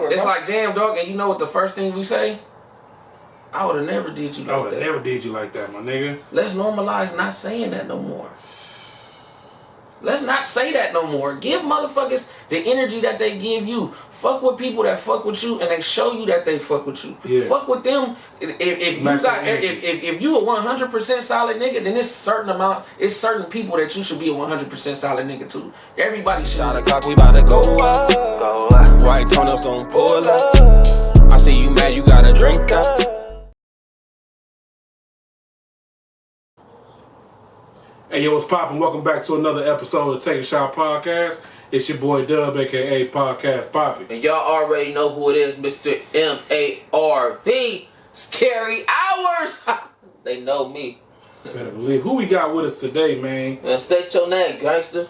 ever. It's bro. like, damn, dog, and you know what the first thing we say? I would have never did you like that. I would have never did you like that, my nigga. Let's normalize not saying that no more. Let's not say that no more. Give motherfuckers the energy that they give you. Fuck with people that fuck with you and they show you that they fuck with you. Yeah. Fuck with them. If you a 100% solid nigga, then it's certain people that you should be a 100% solid nigga too. Everybody should. Shot o'clock, we bout to go up. White turn-ups gon' pull up. I see you mad, you gotta drink up. Hey, yo, what's poppin'? Welcome back to another episode of Take a Shot Podcast. It's your boy Dubb, a.k.a. Podcast Poppy. And y'all already know who it is, Mr. M-A-R-V. Scary Hours. They know me. Better believe. Who we got with us today, man? Now state your name, gangster.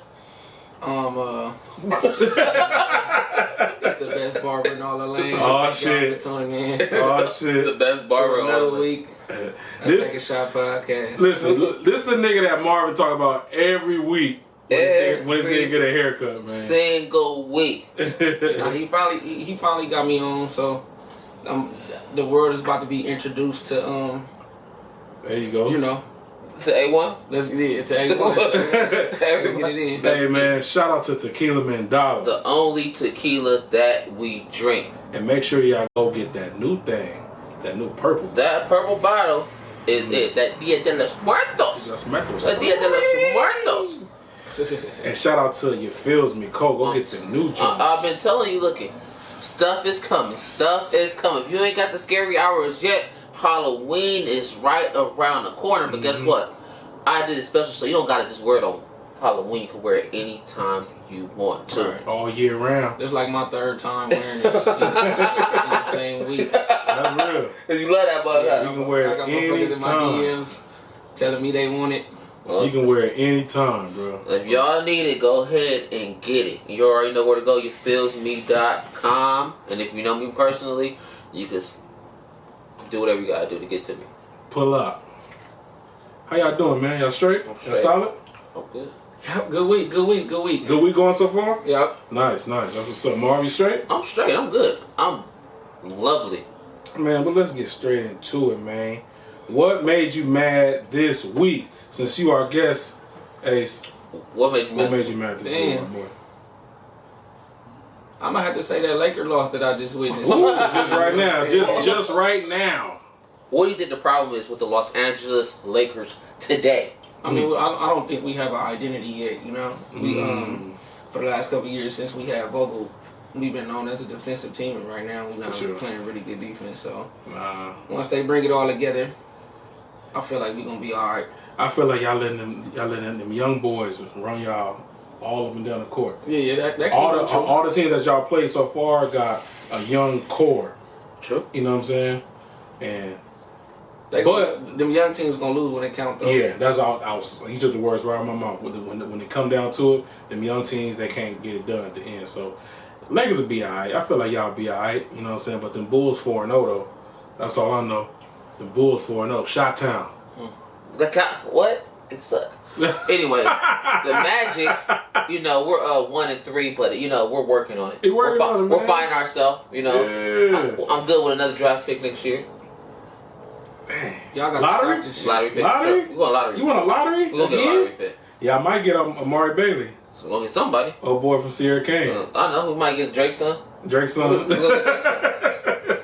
It's the best barber in all the land. Oh, shit. Tony, man. Oh, shit. The best barber Another on week. This- Take a Shot Podcast. Listen, this is the nigga that Marvin talk about every week when his nigga get a haircut, man. Single week. Nah, he finally got me on, so the world is about to be introduced to There you go. you know. To A1? Let's get it to everyone. Let's get it in. Hey, man, shout out to Tequila Mandala. The only tequila that we drink. And make sure y'all go get that new thing, that new purple. That purple bottle is it. That Dia de los Muertos. That's Meckles. That Dia de los Muertos. And shout out to You Feels Me, Cole. Go get the new joints. I've been telling you, looking. Stuff is coming. Stuff is coming. If you ain't got the scary hours yet, Halloween is right around the corner. But guess what? I did it special, so you don't gotta just wear it on Halloween. You can wear it anytime you want to. All year round. It's like my third time wearing it in the same week. That's real. Cause you love that bug. You can wear I it got motherfuckers in my anytime. DMs telling me they want it. You can wear it anytime, bro. If y'all need it, go ahead and get it. You already know where to go. YouFeelsMe.com. And if you know me personally, you can do whatever you gotta do to get to me. Pull up. How y'all doing, man? Y'all straight? I'm Y'all straight. solid? Oh, good. Yep, good week. Good week going so far? Yep. Nice. That's what's up. Marv, you straight? I'm straight. I'm good. I'm lovely. Man, but let's get straight into it, man. What made you mad this week? Since you our guest, Ace, What made you mad? what made you mad this week, Damn. my boy? I'm gonna have to say that Laker loss that I just witnessed. Just right now. Just right now. What do you think the problem is with the Los Angeles Lakers today? I mean, I don't think we have an identity yet. You know, we for the last couple of years since we had Vogel, we've been known as a defensive team, and right now we're not Sure. playing really good defense. So Nah. once they bring it all together, I feel like we're gonna be all right. I feel like y'all letting them young boys run y'all all up and down the court. Yeah, that can't All be true. the teams that y'all played so far got a young core. True. You know what I'm saying? And Them young teams gonna lose when they count though. yeah, that's all. You took the words right out of my mouth. When it come down to it, them young teams, they can't get it done at the end. So Lakers will be alright. I feel like y'all be alright. You know what I'm saying? But them Bulls 4-0 though. That's all I know. The Bulls 4-0. Shot Town. What? It's anyways, the Magic, you know, we're 1-3, but you know, we're working on it. Hey, working on it, man. We're finding ourselves, you know. Yeah. I'm good with another draft pick next year. Man. Y'all got Lottery? to this shit. Lottery pick. Lottery? Sure. We want a lottery. You want a lottery? We're gonna get a Again? lottery pick. Yeah, I might get Amari Bailey. So we're gonna get somebody. Old boy from Sierra Kane. I know we might get Drake's son. Drake's son.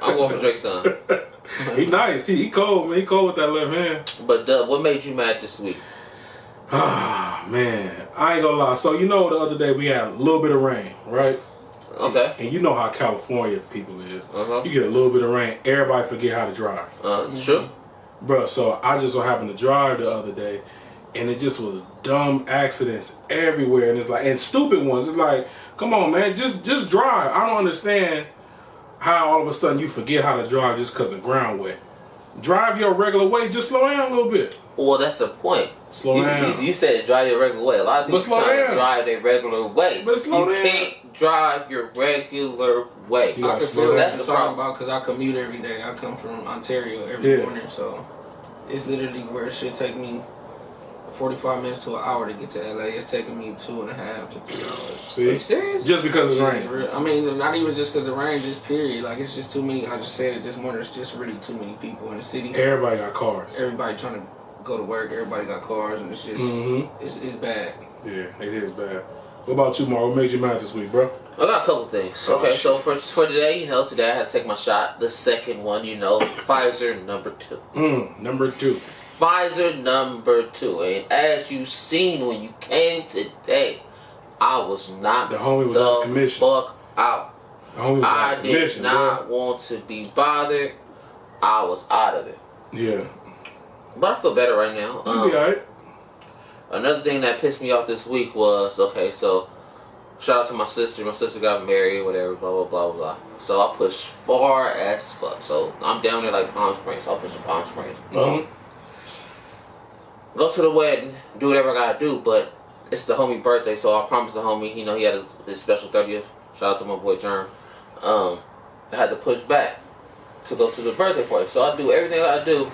I'm going for Drake's son. He nice. He cold, man. He cold with that left hand. But Dubb, what made you mad this week? Ah, man. I ain't gonna lie. So, you know, the other day we had a little bit of rain, right? Okay. And you know how California people is. Uh-huh. You get a little bit of rain, everybody forget how to drive. True. Bro, so I just so happened to drive the other day, and it just was dumb accidents everywhere. And it's like, and stupid ones. It's like, come on, man, just drive. I don't understand how all of a sudden you forget how to drive just because the ground wet. Drive your regular way, just slow down a little bit. Well, that's the point. Slow down. You said drive your regular way. A lot of people slow trying to down. drive their regular way. But slow you down. can't drive your regular way. You I gotta can slow feel down. what That's you're the talking problem. about because I commute every day. I come from Ontario every Yeah. morning, so it's literally where it should take me 45 minutes to an hour to get to LA. It's taking me 2.5 to 3 hours. See? Are you serious? Just because it's Yeah, raining. I mean, not even just because of rain, just period. Like, it's just too many. I just said it this morning. There's just really too many people in the city. Everybody got cars. Everybody trying to go to work. Everybody got cars, and it's just it's bad. Yeah, it is bad. What about you, Marv? What made you mad this week, bro? I got a couple things. Okay, so for today, today I had to take my shot. The second one, Pfizer number 2. Number 2. Pfizer number 2. And as you seen when you came today, I was not the homie was on commission. Fuck out. The homie was I on commission, did not want to be bothered. I was out of it. Yeah. But I feel better right now. You be alright. Another thing that pissed me off this week was, so shout out to my sister. My sister got married, whatever, blah, blah, blah, blah. So I pushed far as fuck. So I'm down there like Palm Springs. So I pushed to Palm Springs. Go to the wedding, do whatever I gotta do, but it's the homie birthday, so I promised the homie, he had his special 30th. Shout out to my boy Jerm. I had to push back to go to the birthday party. So I do everything I do.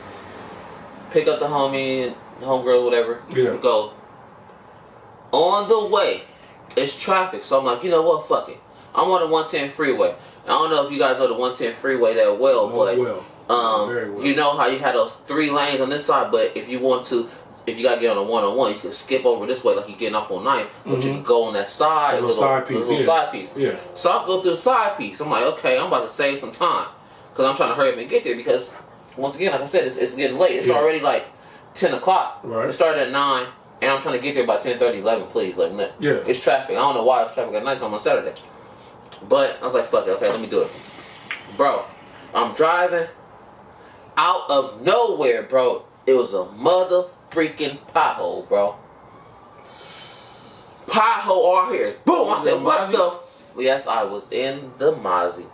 Pick up the homie, the homegirl, whatever. Yeah. Go. On the way, it's traffic, so I'm like, you know what, fuck it. I'm on the 110 freeway. I don't know if you guys know the 110 freeway that well, but very well. you know how you had those 3 lanes on this side, but if you gotta get on a 101, you can skip over this way like you're getting off on 9, but you can go on that side, little side piece. Yeah. So I go through the side piece. I'm like, okay, I'm about to save some time because I'm trying to hurry up and get there because, once again, like I said, it's getting late. It's already like 10 o'clock. Right. It started at 9, and I'm trying to get there by 10:30, 11, please. Like, yeah. It's traffic. I don't know why it's traffic at nighttime on Saturday. But I was like, fuck it, okay, let me do it. Bro, I'm driving. Out of nowhere, bro, it was a mother freaking pothole, bro. Pothole all here. Boom! I said, what the yes, I was in the Mozzie.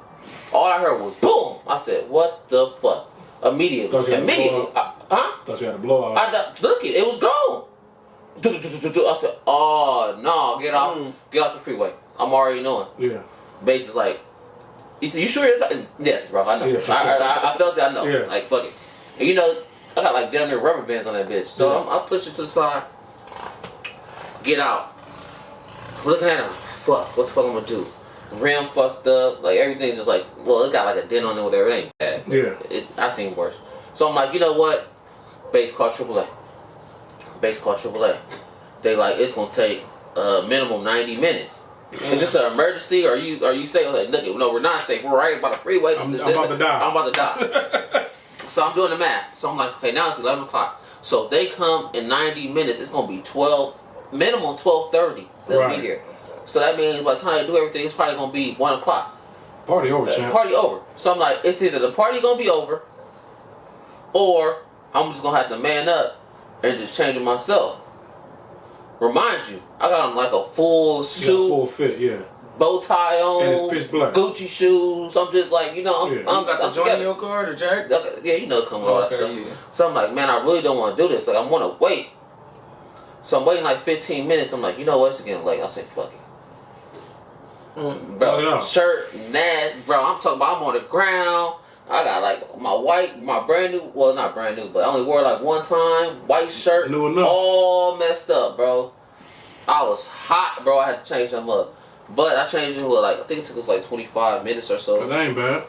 All I heard was boom! I said, what the fuck? Immediately. Thought you had a blowout. Look it was gone. I said, oh no, get off the freeway. I'm already knowing. Yeah. Base is like, you sure you're yes, bro, I know. Yeah, I felt it, I know. Yeah. Like, fuck it. And I got like damn near rubber bands on that bitch. So I push it to the side. Get out. I'm looking at him. Fuck, what the fuck I'm gonna do? Rim fucked up. Like, everything's just like, well, it got like a dent on it, whatever. It ain't bad. Yeah. I've seen worse. So I'm like, you know what? Base call AAA. They like, it's gonna take minimum 90 minutes. Is this an emergency? Or are you saying like, look, no, we're not safe. We're right by the freeway. I'm about to die. I'm about to die. So I'm doing the math. So I'm like, okay, now it's 11 o'clock. So if they come in 90 minutes, it's gonna be minimum 12:30. They'll be here. So that means by the time they do everything, it's probably gonna be 1 o'clock. Party over, champ. Party over. So I'm like, it's either the party gonna be over, or I'm just gonna have to man up and just change it myself. Remind you, I got on like a full suit, full fit, yeah. Bow tie on, and it's pitch black. Gucci shoes. I'm just like, I'm got the joint in your car, the jack. Yeah, come with all that stuff. Yeah. So I'm like, man, I really don't want to do this. Like, I want to wait. So I'm waiting like 15 minutes. I'm like, you know what? It's getting late. I say, fuck it. Bro, shirt, bro. I'm talking about I'm on the ground. I got like my brand new, well, not brand new, but I only wore it like one time. White shirt, all messed up, bro. I was hot, bro. I had to change them up. But I changed them with I think it took us like 25 minutes or so. But that ain't bad.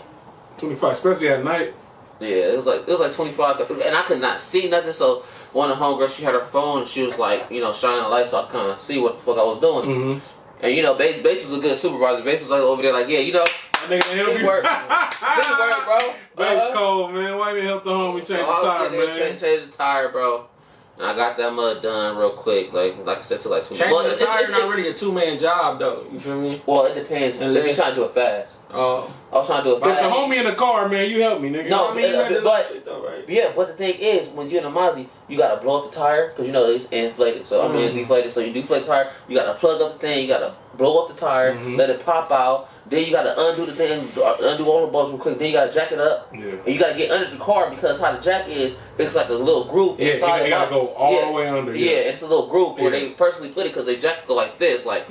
25, especially at night. Yeah, it was like 25, and I could not see nothing. So one of the homegirls, she had her phone, and she was like, shining the light so I could kind of see what the fuck I was doing. Mm-hmm. And Base was a good supervisor. Base was like over there, like, yeah, teamwork, bro. Base cold, man. Why didn't help the homie change the tire, man? Change the tire, bro. And I got that mud done real quick. Like I said, to like 20 minutes. Changing the tire not really a 2-man job, though. You feel me? Well, it depends. If you're trying to do it fast. Oh. I was trying to do it fast. But the homie in the car, man, you help me, nigga. No, right? Yeah, but the thing is, when you're in a Mozzie, you gotta blow up the tire because it's inflated. So it's deflated. So you deflate the tire. You gotta plug up the thing. You gotta blow up the tire. Let it pop out. Then you gotta undo the thing, undo all the bolts real quick. Then you gotta jack it up. Yeah. And you gotta get under the car because how the jack is, it's like a little groove inside. You gotta go all the way under. Yeah, it's a little groove where they personally put it because they jack it like this, like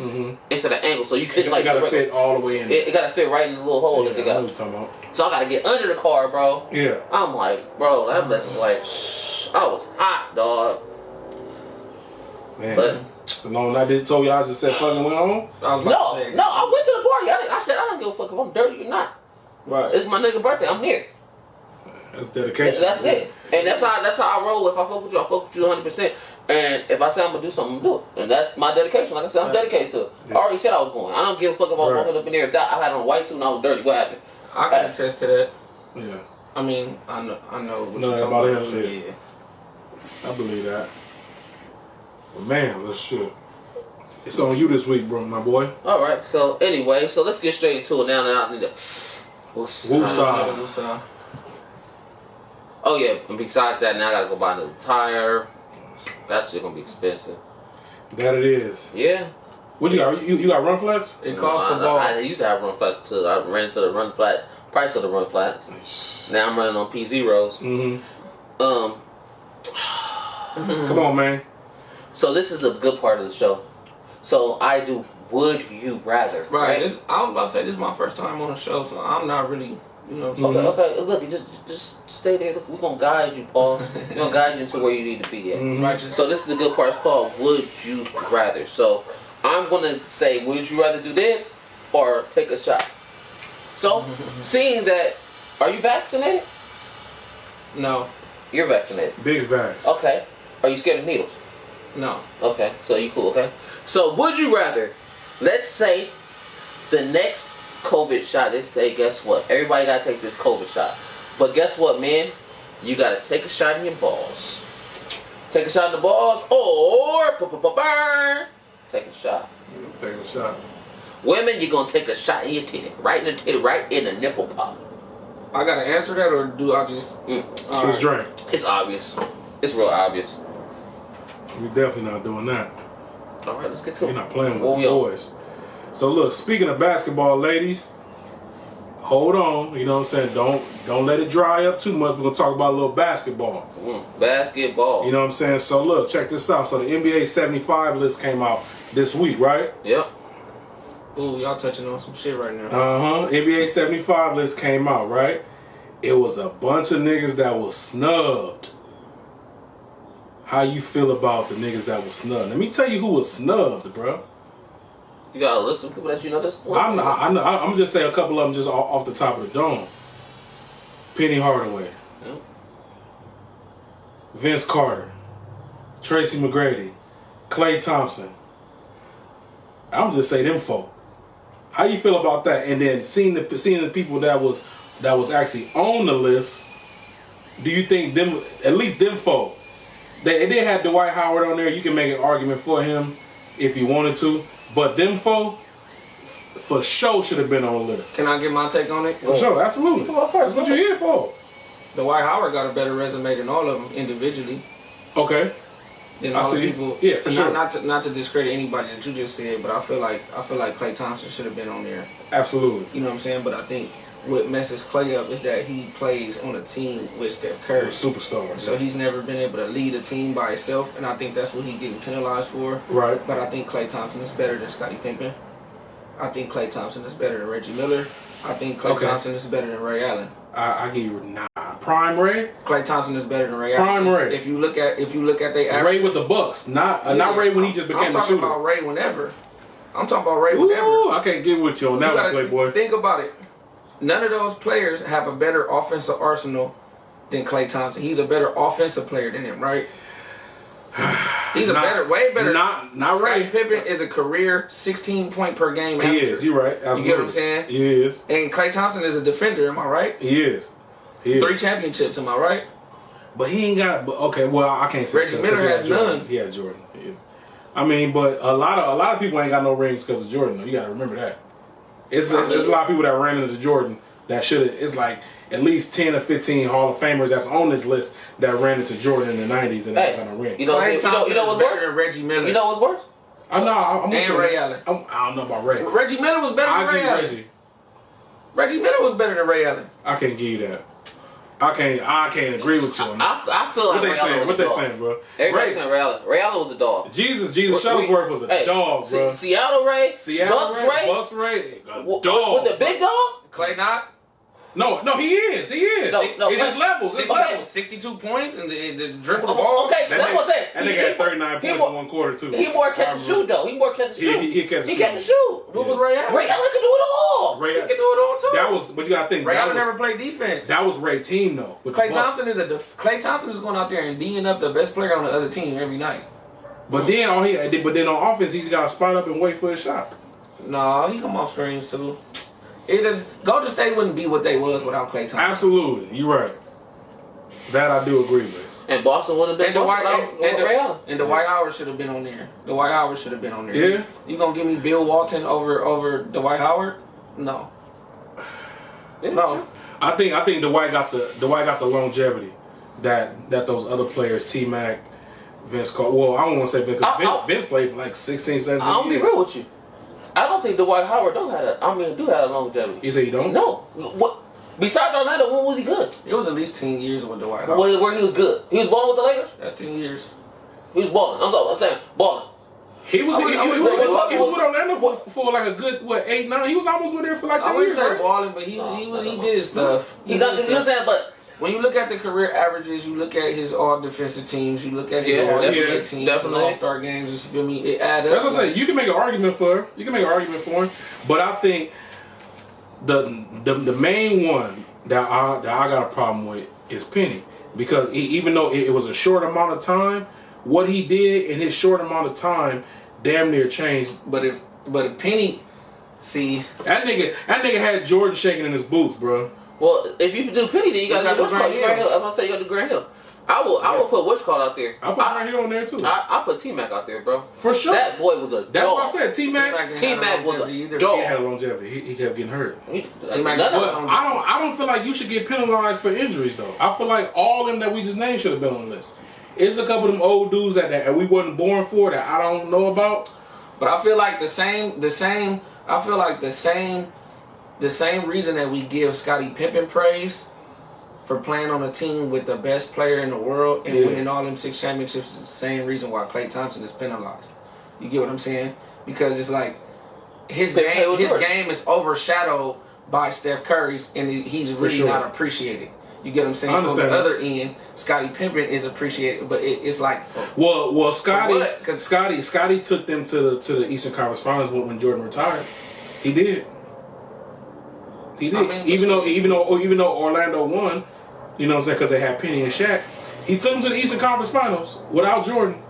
instead of angle. So you couldn't it gotta fit all the way in. It gotta fit right in the little hole that they got. I know what you're talking about. So I gotta get under the car, bro. Yeah. I'm like, bro, that mess is like, I was hot, dog. Man, But so long I did told y'all just said fucking went home. I was about to say. no, I went to the party. I said I don't give a fuck if I'm dirty or not. Right. It's my nigga birthday. I'm here. That's dedication. That's it. And that's how I roll. If I fuck with you, I fuck with you 100%. And if I say I'm gonna do something, I'm gonna do it. And that's my dedication. Like I said, I'm dedicated to it. Yeah. I already said I was going. I don't give a fuck if I was walking up in there. If I had on a white suit and I was dirty. What happened? I can attest to that. Yeah. I mean, I know what No, you're about talking about. him, yeah. I believe that. But man, let's shit. It's on you this week, bro, my boy. All right. So anyway, so let's get straight into it now. I need to. Woosah. Oh yeah. And besides that, now I gotta go buy another tire. That shit gonna be expensive. That it is. Yeah. What you got? You got run flats? It costs the ball. I used to have run flats too. I ran into the run flat price of the run flats. Now I'm running on P0s. Mm-hmm. Come on, man. So this is the good part of the show. So I do would you rather. Right. Right? I was about to say this is my first time on the show, so I'm not really, you know what I'm saying? Okay. Look, you just stay there. Look, we're gonna guide you, Paul. We're gonna guide you to where you need to be at. Mm-hmm. Right. So this is the good part. It's called would you rather. So I'm gonna say, would you rather do this or take a shot? So seeing that, are you vaccinated? No. You're vaccinated. Big facts. Okay. Are you scared of needles? No. Okay. So you cool, okay? So would you rather, let's say the next COVID shot, they say, guess what? Everybody gotta take this COVID shot. But guess what, man? You gotta take a shot in your balls. Take a shot in the balls or burn. Take a shot. Take a shot. Women, you're gonna take a shot in your titty. Right in the titty, right in the nipple pop. I gotta answer that, or do I just? Just drink. It's obvious. It's real obvious. We definitely not doing that. Alright, let's get to it. You're not playing Where with we the on? boys. So look, speaking of basketball, ladies, hold on. You know what I'm saying? Don't let it dry up too much. We're gonna talk about a little basketball. Basketball. You know what I'm saying? So look, check this out. So the NBA 75 list came out this week, right? Yep. Ooh, y'all touching on some shit right now. NBA 75 list came out, right? It was a bunch of niggas that was snubbed. How you feel about the niggas that was snubbed? Let me tell you who was snubbed, bro. You got a list of people that you know this. I'm gonna just say a couple of them just off the top of the dome. Penny Hardaway, Yep. Vince Carter, Tracy McGrady, Klay Thompson. I'm just say them folk. How you feel about that? And then seeing the people that was actually on the list. Do you think them, at least them folk? They did have Dwight Howard on there. You can make an argument for him if you wanted to. But them folk, for sure, should have been on the list. Can I get my take on it? For sure, absolutely. Come on first. That's what you're here for. Dwight Howard got a better resume than all of them individually. Okay. Than I all the see. people. Yeah, for sure. Not to discredit anybody that you just said, but I feel like Klay Thompson should have been on there. Absolutely. You know what I'm saying? But I think what messes Klay up is that he plays on a team with Steph Curry. Superstar. So he's never been able to lead a team by himself, and I think that's what he's getting penalized for. Right. But I think Klay Thompson is better than Scottie Pippen. I think Klay Thompson is better than Reggie Miller. I think Klay Thompson is better than Ray Allen. I give you Prime Ray. Klay Thompson is better than Ray Prime Allen. Ray. If you look at they average, Ray with the Bucks, not Ray when he just became I'm a talking shooter. about Ray whenever. I'm talking about Ray whenever. Ooh, I can't get with you on that You one, gotta Playboy. think about it. None of those players have a better offensive arsenal than Klay Thompson. He's a better offensive player than him, right? He's way better. Not Scottie Ray. Pippen is a career 16 point per game. He amateur. is. You're right. Absolutely. You get what I'm saying? He is. And Klay Thompson is a defender. Am I right? He is. He is. 3 championships. Am I right? But he ain't got. Okay, well I can't say. Reggie that, Miller 'cause he has had Jordan. none. He had Jordan. He is. I mean, but a lot of people ain't got no rings because of Jordan. Though. You got to remember that. It's a lot of people that ran into Jordan that should have. It's like at least 10 or 15 Hall of Famers that's on this list that ran into Jordan in the 90s and they got no ring. You know Klay Thompson is what's better worse? than Reggie Miller. You know what's worse? I'm with And you. Ray Allen. I don't know about Ray. Reggie Miller was better I than Ray give Allen. Reggie. Reggie Miller was better than Ray Allen. I can't give you that. I can't agree with you on that. I feel like What they Ray Allen saying? was What a they dog. saying, bro? Everybody's saying Ray Allen. Ray Allen was a dog. Jesus Shuttlesworth was a dog, bro. Seattle Ray, Seattle Bucks Ray, Bucks Ray, a with dog. the big dog. Klay not. No, he is. He is. No, it's his levels. His levels. 62 points and the dribble the ball. Okay, that's what I'm saying. That nigga had 39 points in one quarter too. He more catch and shoot though. He more catch and shoot. He catch and shoot. What was Ray Allen? Ray Allen could do it all. He could do it all too. That was, but you gotta think. Ray Allen never played defense. That was Ray's team though. Klay Thompson is Klay Thompson is going out there and D'ing up the best player on the other team every night. But then on offense, he's got to spot up and wait for his shot. No, he come off screens too. Golden State wouldn't be what they was without Klay Thompson. Absolutely, you're right. That I do agree with. And Boston wouldn't have been without Ray Allen. And Dwight Howard should have been on there. Yeah. You gonna give me Bill Walton over Dwight Howard? No. No. I think Dwight got the longevity that those other players, T-Mac, Vince Carter. Well, I don't want to say Vince. Vince played for like 16, 17 years. I'll be real with you. I don't think Dwight Howard do have a longevity. You say you don't? No. What? Besides Orlando, when was he good? It was at least 10 years with Dwight Howard. Where he was good. He was balling with the Lakers? That's 10 years. He was balling. I'm saying balling. He was with Orlando for like a good 8, 9. He was almost with there for like 10 years. I wouldn't say balling, but he did his stuff. You know what I'm saying? But when you look at the career averages, you look at his all defensive teams, you look at his all NBA teams, his all-star games, you feel me? It add up. That's what I'm saying. You can make an argument for him. But I think the main one that I got a problem with is Penny. Because even though it was a short amount of time, what he did in his short amount of time damn near changed. But if Penny, see that nigga had Jordan shaking in his boots, bro. Well, if you do Penny, then you got to do Grant Hill. I'm gonna say you got to do Grant Hill. I will put what's called out there. I put Grant Hill on there too. I put T-Mac out there, bro. For sure. That boy was a dog. That's what I said. T-Mac was a dog. He had longevity. He kept getting hurt. I don't feel like you should get penalized for injuries though. I feel like all them that we just named should have been on the list. It's a couple of them old dudes that we wasn't born for that I don't know about. But I feel like the same reason that we give Scottie Pippen praise for playing on a team with the best player in the world and winning all them 6 championships is the same reason why Klay Thompson is penalized. You get what I'm saying? Because it's like his game is overshadowed by Steph Curry's, and he's really not appreciated. You get what I'm saying? On the other end, Scottie Pippen is appreciated, but it's like Scottie took them to the Eastern Conference Finals when Jordan retired. He did. I mean, even though Orlando won, you know what I'm saying, because they had Penny and Shaq, he took them to the Eastern Conference Finals without Jordan.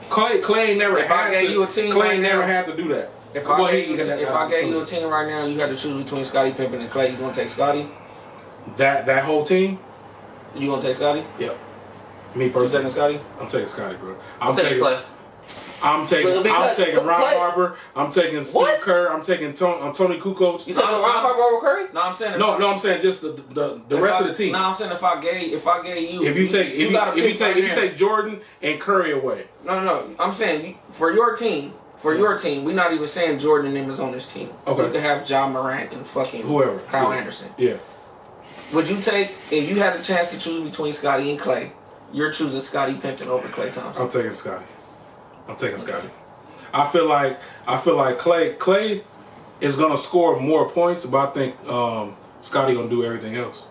Clay never had to do that. If I gave you a team right now, you had to choose between Scottie Pippen and Clay. You gonna take Scottie? That whole team? You gonna take Scottie? Yep. Me personally. You taking Scottie? I'm taking Scottie, bro. I'm taking Clay. I'm taking Ron Harper. I'm taking Steve Kerr. I'm taking Tony Kukoc. You taking Ron Harper over Curry? No, I'm saying I'm saying just the rest of the team. No, I'm saying if I gave you, if you take Jordan and Curry away. No. I'm saying for your team. We're not even saying Jordan and them is on this team. Okay. You could have John Morant and fucking whoever, Kyle Anderson. Yeah. Would you take, if you had a chance to choose between Scottie and Clay, you're choosing Scottie Pippen over Klay Thompson? I'm taking Scottie. I feel like Clay is gonna score more points, but I think Scottie gonna do everything else.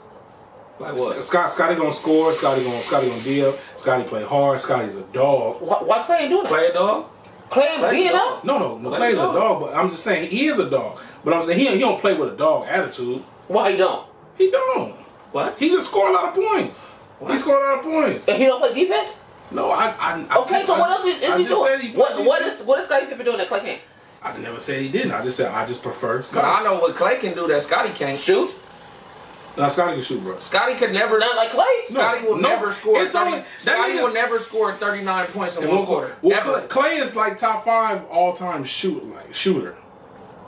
Like what? Scottie gonna score. Scottie gonna be up. Scottie play hard. Scottie's a dog. Why Clay ain't doing that? Clay a dog? Clay ain't being up? No. Clay's a dog, but I'm just saying he is a dog. But I'm saying he don't play with a dog attitude. Why he don't? He don't. What? He just scored a lot of points. What? He scored a lot of points. And he don't play defense? No, what else is he doing? What is Scottie Pippen doing that Clay can't? I never said he didn't. I just said I just prefer Scottie. But I know what Clay can do that Scottie can't. Shoot? No, Scottie can shoot, bro. Scottie could never. Not like Clay. Scottie will never score. Scottie will never score 39 points in one quarter. Well, Clay is like top 5 all-time shooter.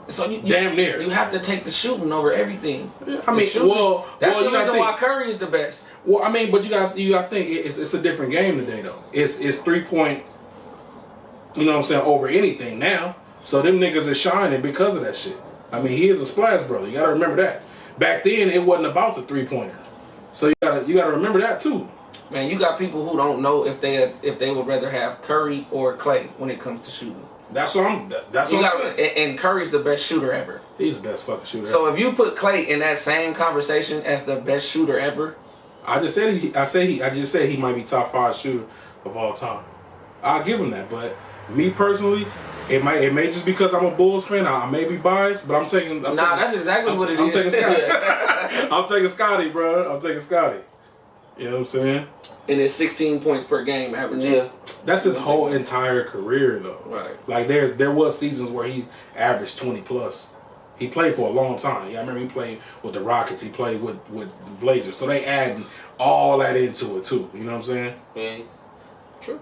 So you damn near. You have to take the shooting over everything. Yeah, I mean, that's the reason why Curry is the best. Well, I mean, but you got to think it's a different game today though. It's 3-point. You know what I'm saying, over anything now. So them niggas is shining because of that shit. I mean, he is a splash brother. You got to remember that. Back then, it wasn't about the 3-pointer. So you gotta remember that too. Man, you got people who don't know if they would rather have Curry or Clay when it comes to shooting. That's what I'm. That's You what I'm got saying. and Curry's the best shooter ever. He's the best fucking shooter. So if you put Klay in that same conversation as the best shooter ever, I just said I just said he might be top 5 shooter of all time. I'll give him that, but me personally, it may just because I'm a Bulls fan. I may be biased, but I'm taking. that's exactly what it I'm is. taking Scotty. I'm taking Scotty, bro. I'm taking Scotty. You know what I'm saying? And it's 16 points per game average. Yeah. That's his whole entire career, though. Right. Like there was seasons where he averaged 20 plus. He played for a long time. Yeah, I remember he played with the Rockets. He played with the Blazers. So they add all that into it too. You know what I'm saying? Yeah. True.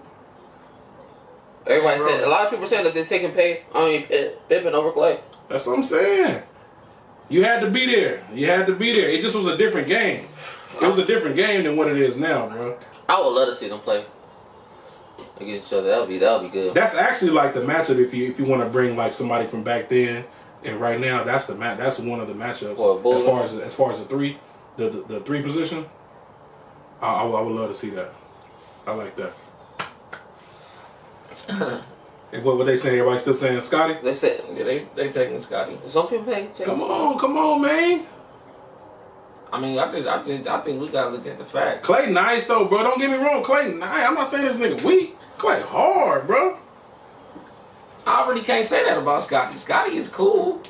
Everybody said, a lot of people saying that they're taking Pippen over Klay. That's what I'm saying. You had to be there. You had to be there. It just was a different game. It was a different game than what it is now, bro. I would love to see them play against each other. That would be good. That's actually like the matchup if you want to bring like somebody from back then and right now. That's that's one of the matchups as far as the three position. I would love to see that. I like that. And what they saying? Everybody still saying Scotty? They said they taking Scotty. some people taking Come on, man. I mean, I think we gotta look at the fact. Klay nice though, bro. Don't get me wrong. Klay nice. I'm not saying this nigga weak. Klay hard, bro. I already can't say that about Scotty. Scotty is cool.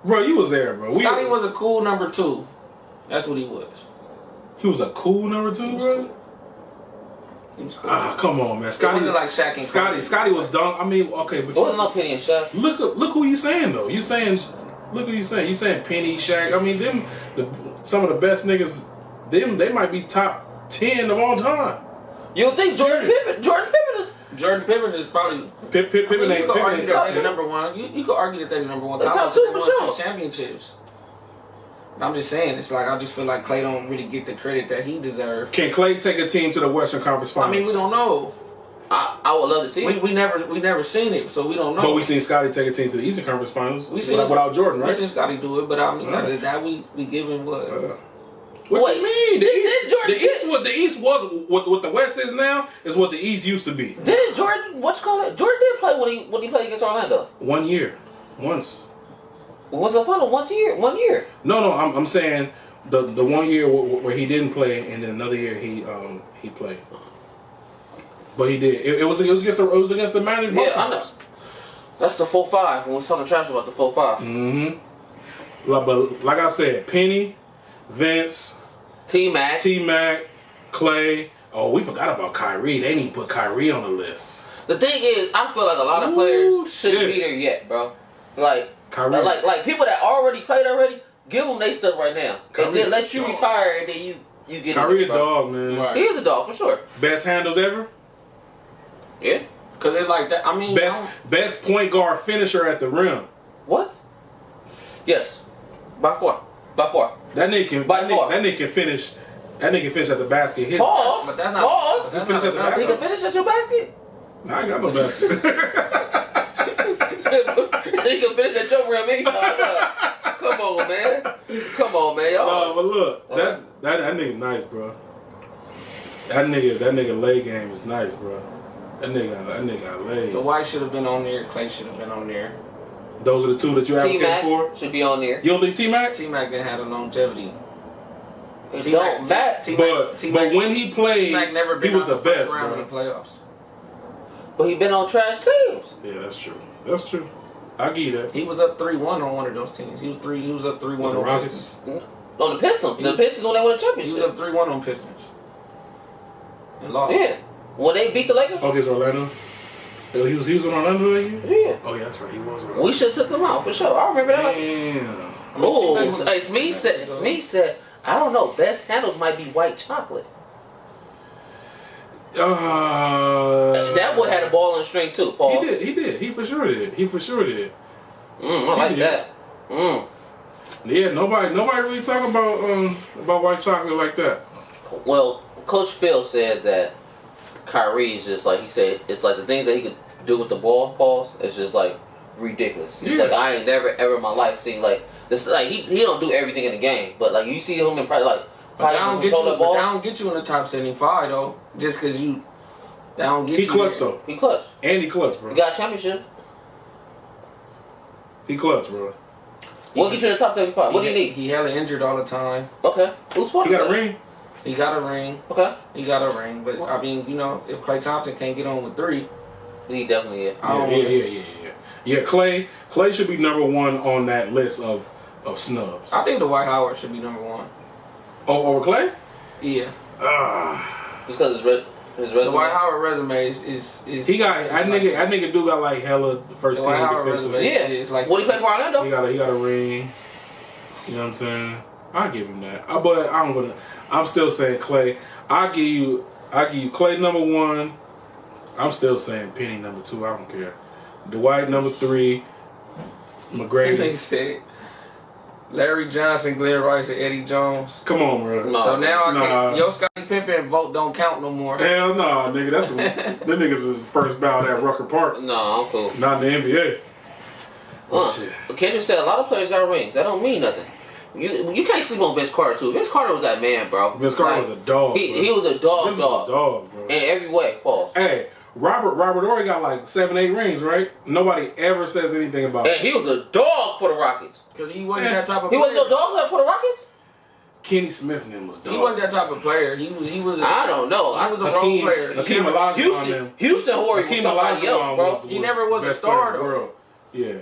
Bro, you was there, bro. Scotty was a cool number 2. That's what he was. He was a cool number 2, bro. He was cool. Ah, come on, man. Scotty wasn't like Shaq and Scotty was dunk. I mean, okay, but there wasn't no Penny and Shaq. look who you saying though. You saying look who you saying. You saying Penny, Shaq. I mean, some of the best niggas. They might be top 10 of all time. You don't think Jordan Pippen is probably. Pippen ain't You could argue that they're top number 1. You could argue that they're number 1. They're top 2 for sure. Championships. I'm just saying, it's like I just feel like Klay don't really get the credit that he deserves. Can Klay take a team to the Western Conference Finals? I mean, we don't know. I would love to see it. We never seen it, so we don't know. But we seen Scotty take a team to the Eastern Conference Finals without Jordan, right? We seen Scotty do it, but I mean, that we give him what? What you mean? The East was what the West is now is what the East used to be. Didn't Jordan? Jordan did play when he played against Orlando. 1 year, once. Was it final 1 year? 1 year. No, I'm saying the 1 year where he didn't play, and then another year he played. But he did. It was against the Miami Bucks. Yeah, I know. That's the 4-5 when we was talking trash about the 4-5. Mm-hmm. But like I said, Penny, Vince, T-Mac, Klay. Oh, we forgot about Kyrie. They need to put Kyrie on the list. The thing is, I feel like a lot of players shouldn't be there yet, bro. Like Kyrie. like people that already played already, give them their stuff right now. Kyrie and then let you dog. retire, and then you get Kyrie it, a dog, man. Right. He is a dog for sure. Best handles ever. Yeah. Cause it's like that. I mean, Best point guard finisher at the rim. What? Yes. By far. That nigga can finish. That nigga can finish at the basket. Pause. But that's not. Pause. But that's Finish not at the enough. He basket. can finish at your basket. Nah, I ain't got no basket. He can finish at your rim anytime. Come on, man. Y'all. No, but look, that nigga nice, bro. That nigga leg game is nice, bro. That nigga got legs. The White should have been on there. Klay should have been on there. Those are the two that you advocate T-Mac for? should be on there. You don't think T-Mac? T-Mac didn't have the longevity. It don't matter. But when he played, T-Mac never been he was out the the first best, round bro. of the playoffs. But he been on trash teams. Yeah, that's true. I give you that. He was up 3-1 on one of those teams. He was up 3-1 With on the Rockets? Pistons. On the Pistons. The Pistons when they won the He championship. was up 3-1 on Pistons. And lost. Yeah. When they beat the Lakers. Oh, against Orlando? Oh, he was on Orlando that year? Yeah. Oh, yeah, that's right. He was. We should have took them out for sure. I remember that. Damn. Oh, hey, Smith said, I don't know. Best handles might be white chocolate. That boy had a ball on the string too. Paul. He did. He for sure did. I like that. Yeah, nobody really talking about white chocolate like that. Well, Coach Phil said that Kyrie is just like, he said, it's like the things that he could do with the ball, Pauls, it's just like ridiculous. He's like, I ain't never ever in my life seen like this. Like he don't do everything in the game, but like you see him in probably like. But that don't get you in the top 75 though. Just because that don't get you. He clutch though. He clutch. And he clutch, bro. He got a championship. He clutch, bro. We'll get you in the top 75. What do you need? He hella injured all the time. Okay. Who's He got a ring. He got a ring. Okay. He got a ring. But, I mean, you know, if Klay Thompson can't get on with 3. He definitely is. Yeah, Clay should be number 1 on that list of snubs. I think Dwight Howard should be number 1. Oh, over Clay? Yeah. Just because his resume. Dwight Howard resume is he got that nigga do got like hella first team defensive. Yeah, it's like what he play for Orlando? He got a ring. You know what I'm saying? I'll give him that. But I'm still saying Clay. I give you Clay number 1. I'm still saying Penny number 2. I don't care. Dwight number 3. McGrady. They said Larry Johnson, Glenn Rice, and Eddie Jones. Come on, bro. No. So now I can't. Yo, Scottie Pippen vote don't count no more. Hell no, nigga. That's them niggas is first bout at Rucker Park. No, I'm cool. Not in the NBA. Kendrick said a lot of players got rings. That don't mean nothing. You can't sleep on Vince Carter too. Vince Carter was that man, bro. Vince Carter was a dog. He was a dog. Vince was a dog, bro. In every way. Pause. Hey, Robert Horry got like 7, 8 rings, right? Nobody ever says anything about it. And he was a dog for the Rockets. Because he wasn't that type of He player. wasn't a dog for the Rockets? Kenny Smith and them was dogs. He wasn't that type of player. He was. I don't know. He was a role player. Hakeem Olajuwon. Houston Horry was somebody else, bro. He never was a star, though. Yeah.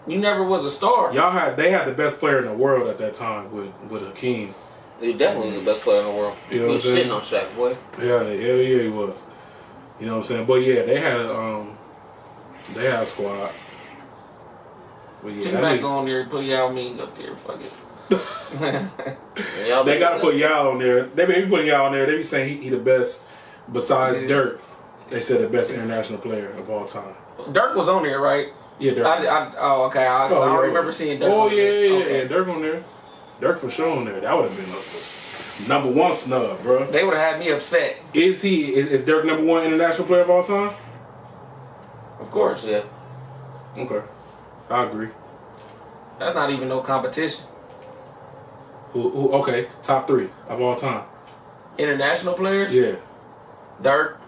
You never was a star. They had the best player in the world at that time with Hakeem. He definitely was the best player in the world. You know he was what I'm shitting on Shaq, boy. Yeah, hell yeah, he was. You know what I'm saying? But yeah, they had a squad. But yeah, T-Mac go on there and put Yao Ming up there. Fuck it. They gotta put Yao on there. They be putting Yao on there. They be saying he the best besides Dirk. They said the best international player of all time. Dirk was on there, right? Yeah, Dirk. Okay. I remember seeing Dirk. Oh yeah, Dirk on there. Dirk for sure on there. That would have been a number 1 snub, bro. They would have had me upset. Is Dirk number 1 international player of all time? Of course. Yeah. Okay, I agree. That's not even no competition. Who? Okay, top 3 of all time. International players? Yeah. Dirk.